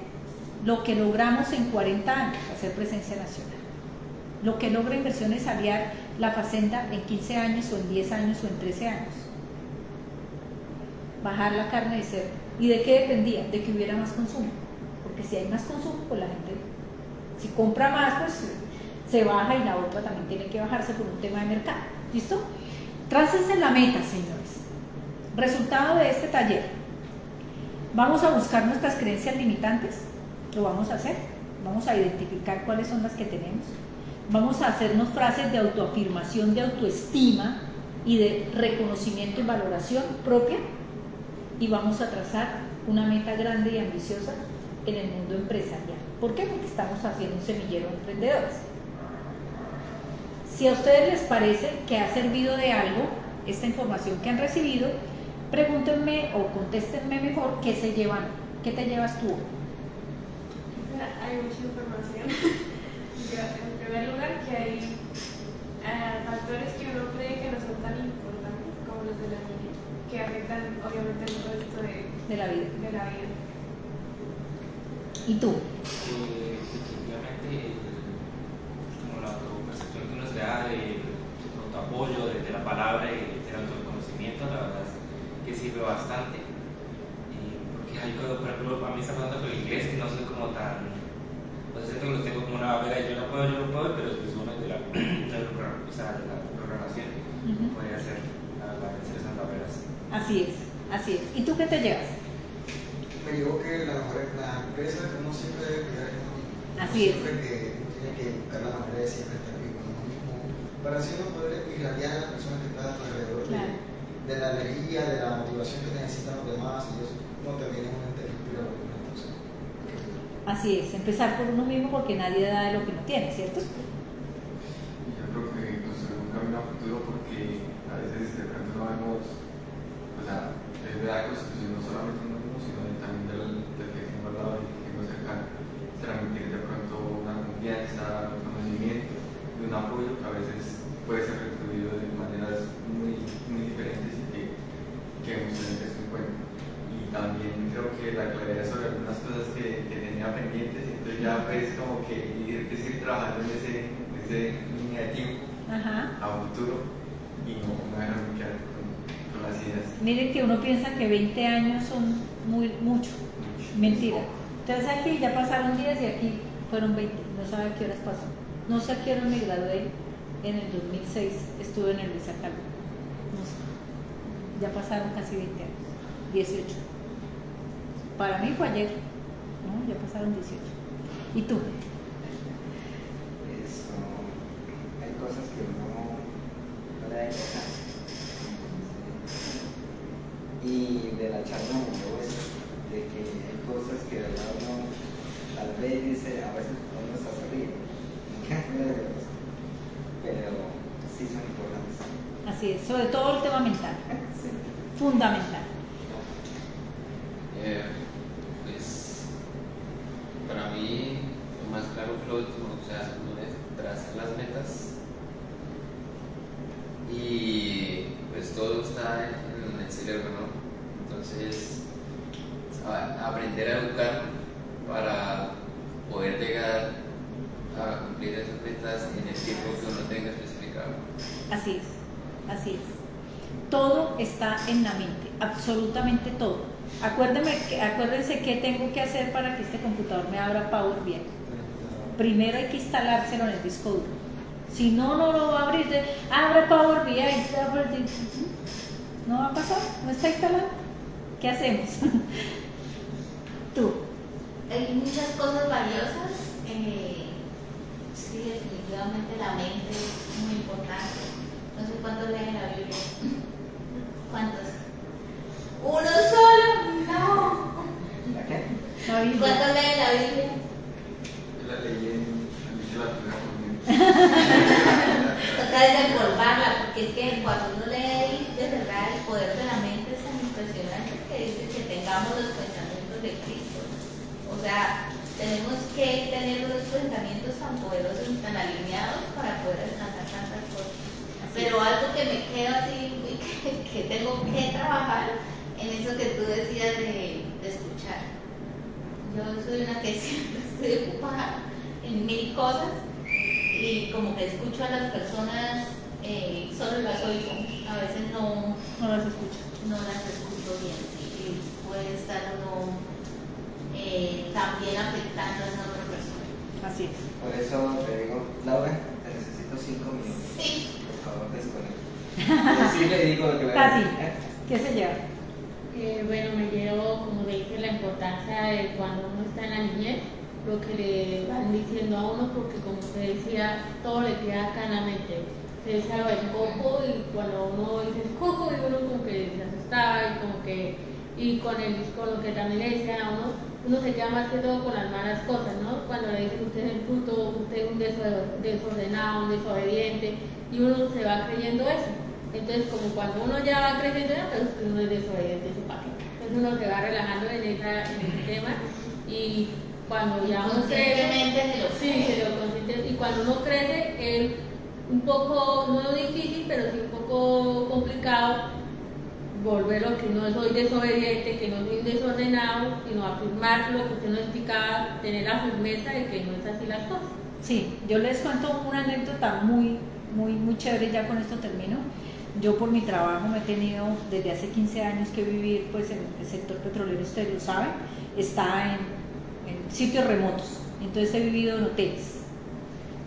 lo que logramos en 40 años, hacer presencia nacional. Lo que logra Inversiones Aliar, la Facenda, en 15 años o en 10 años o en 13 años. Bajar la carne de cerdo. ¿Y de qué dependía? De que hubiera más consumo. Porque si hay más consumo, pues la gente, si compra más, pues se baja y la otra también tiene que bajarse por un tema de mercado. ¿Listo? Trácense la meta, señores. Resultado de este taller. Vamos a buscar nuestras creencias limitantes. Lo vamos a hacer. Vamos a identificar cuáles son las que tenemos. Vamos a hacernos frases de autoafirmación, de autoestima y de reconocimiento y valoración propia, y vamos a trazar una meta grande y ambiciosa en el mundo empresarial. ¿Por qué? Porque estamos haciendo un semillero de emprendedores. Si a ustedes les parece que ha servido de algo esta información que han recibido, pregúntenme o contéstenme mejor qué se llevan, qué te llevas tú. Hay mucha información. En primer lugar, que hay factores que uno cree que no son tan importantes como los de la niñez, que afectan obviamente el resto de la vida. ¿Y tú? Efectivamente, como la autopercepción que uno se da del autoapoyo, de la palabra y del autoconocimiento, la verdad es que sirve bastante. Porque hay cosas, por ejemplo, a mí está pasando con el inglés, que no soy como tan. Pues siento que lo tengo como una barrera, yo no puedo, pero después uno de la programación podría ser, la verdad, vencer esas barreras. Así es. ¿Y tú qué te llevas? Me llevo que la empresa uno siempre debe cuidar de uno mismo. Así es. Siempre que tiene que buscar la manera de siempre estar bien con uno mismo, para así uno poder irradiar a las personas que están alrededor de la alegría, de la motivación que necesitan los demás, y eso uno también es un ente que inspira a los demás. Así es, empezar por uno mismo porque nadie da de lo que no tiene, ¿cierto? Yo creo que construir un camino a futuro solo porque a veces de pronto no vemos, o sea, es de la constitución no solamente uno mismo, sino también del que tengo al lado y que tengo cercano. Transmitir de pronto una confianza, un conocimiento y un apoyo que a veces puede ser retribuido de maneras muy diferentes y que hemos tenido que tener en cuenta. Y también creo que la claridad sobre algunas cosas que tenía pendientes, entonces ya pues como que ir trabajando en ese línea de tiempo a futuro y no dejarme quedar con las ideas. Miren que uno piensa que 20 años son mucho. Mentira. Entonces aquí ya pasaron 10 y aquí fueron 20. No sabe a qué horas pasó. No sé a qué hora me gradué en el 2006. Estuve en el Luisa Calvo. No sé. Ya pasaron casi 20 años. 18. Para mí fue ayer. No, ya pasaron 18. ¿Y tú? Eso, hay cosas que no le da importancia. Y de la charla me llevo eso, de que hay cosas que de verdad uno tal vez dice, a veces uno está sonriendo, pero sí son importantes. Así es, sobre todo el tema mental. Sí. Fundamental. Pues para mí lo más claro fue lo último, o sea, no es trazar las metas y pues todo está en el cerebro, ¿no? Entonces aprender a educar para poder llegar a cumplir esas metas en el tiempo que uno tenga especificado. Así es. Todo está en la mente, absolutamente todo. Acuérdense qué tengo que hacer para que este computador me abra Power BI. Primero hay que instalárselo en el disco duro. Si no, no lo va a abrir. Abre Power BI. No va a pasar, no está instalado. ¿Qué hacemos? Tú. Hay muchas cosas valiosas. Sí, definitivamente la mente es muy importante. No sé cuántos leen la Biblia. ¿Cuántos? ¿Uno solo? No. ¿La qué? La Biblia. ¿Cuántos leen la Biblia? Yo la leí en la primera comunión. Toca desempolvarla, porque es que cuando uno lee de verdad el poder de la mente es tan impresionante que dice que tengamos los pensamientos de Cristo. O sea, tenemos que tener unos pensamientos tan poderosos y tan alineados para poder alcanzar tantas cosas. Pero algo que me queda así, que tengo que trabajar en eso que tú decías de escuchar. Yo soy una que siempre estoy ocupada en 1000 cosas y como que escucho a las personas, solo las oigo, a veces no las escucho bien, sí, y puede estar uno también afectando a esa otra persona. Así es. Por eso te digo, Laura, te necesito 5 minutos. Sí. Por favor, desconecta. Sí le digo lo que voy a Tati, decir. ¿qué se lleva? Bueno, me llevo, como dije, la importancia de cuando uno está en la niñez, lo que le van diciendo a uno, porque como se decía, todo le queda acá en la mente. Se decía lo del coco y cuando uno dice coco y uno como que se asustaba y como que, y con lo que también le decían a uno se queda más que todo con las malas cosas, ¿no? Cuando le dicen usted es el fruto, usted es un desordenado, un desobediente, y uno se va creyendo eso. Entonces, como cuando uno ya va creciendo, pues uno es desobediente, su papi. Entonces uno se va relajando en ese tema y cuando ya uno crece, y cuando uno crece es un poco, no difícil, pero sí un poco complicado volverlo que no soy desobediente, que no soy un desordenado, sino afirmar lo que usted no explicaba, tener la firmeza de que no es así las cosas. Sí, yo les cuento una anécdota muy chévere, ya con esto termino. Yo por mi trabajo me he tenido desde hace 15 años que vivir pues en el sector petrolero, ustedes lo saben, está en sitios remotos, entonces he vivido en hoteles.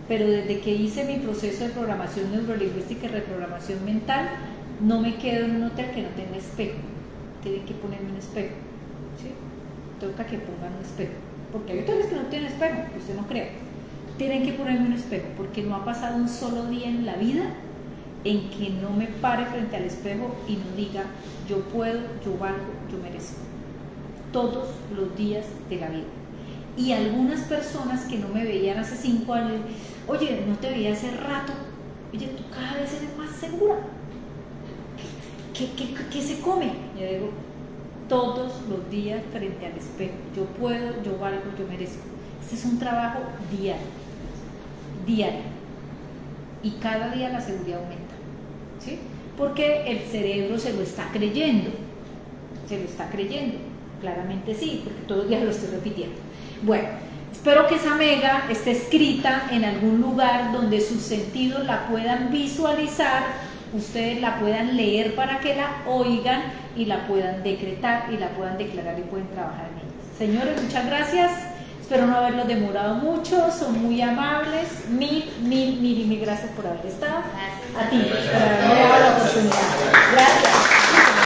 Pero desde que hice mi proceso de programación neurolingüística y reprogramación mental, no me quedo en un hotel que no tenga espejo. Tienen que ponerme un espejo, ¿sí? Toca que pongan un espejo, porque hay hoteles que no tienen espejo, que usted no crea. Tienen que ponerme un espejo, porque no ha pasado un solo día en la vida en que no me pare frente al espejo y no diga, yo puedo, yo valgo, yo merezco. Todos los días de la vida. Y algunas personas que no me veían hace 5 años, oye, no te veía hace rato, oye, tú cada vez eres más segura. ¿Qué se come? Yo digo, todos los días frente al espejo, yo puedo, yo valgo, yo merezco. Este es un trabajo diario, y cada día la seguridad aumenta, ¿sí? Porque el cerebro se lo está creyendo, claramente sí, porque todos los días lo estoy repitiendo. Bueno, espero que esa mega esté escrita en algún lugar donde sus sentidos la puedan visualizar, ustedes la puedan leer para que la oigan y la puedan decretar y la puedan declarar y pueden trabajar en ella. Señores, muchas gracias. Espero no haberlos demorado mucho, son muy amables. Mil gracias por haber estado. Gracias. A ti, por haberme dado la oportunidad. Gracias.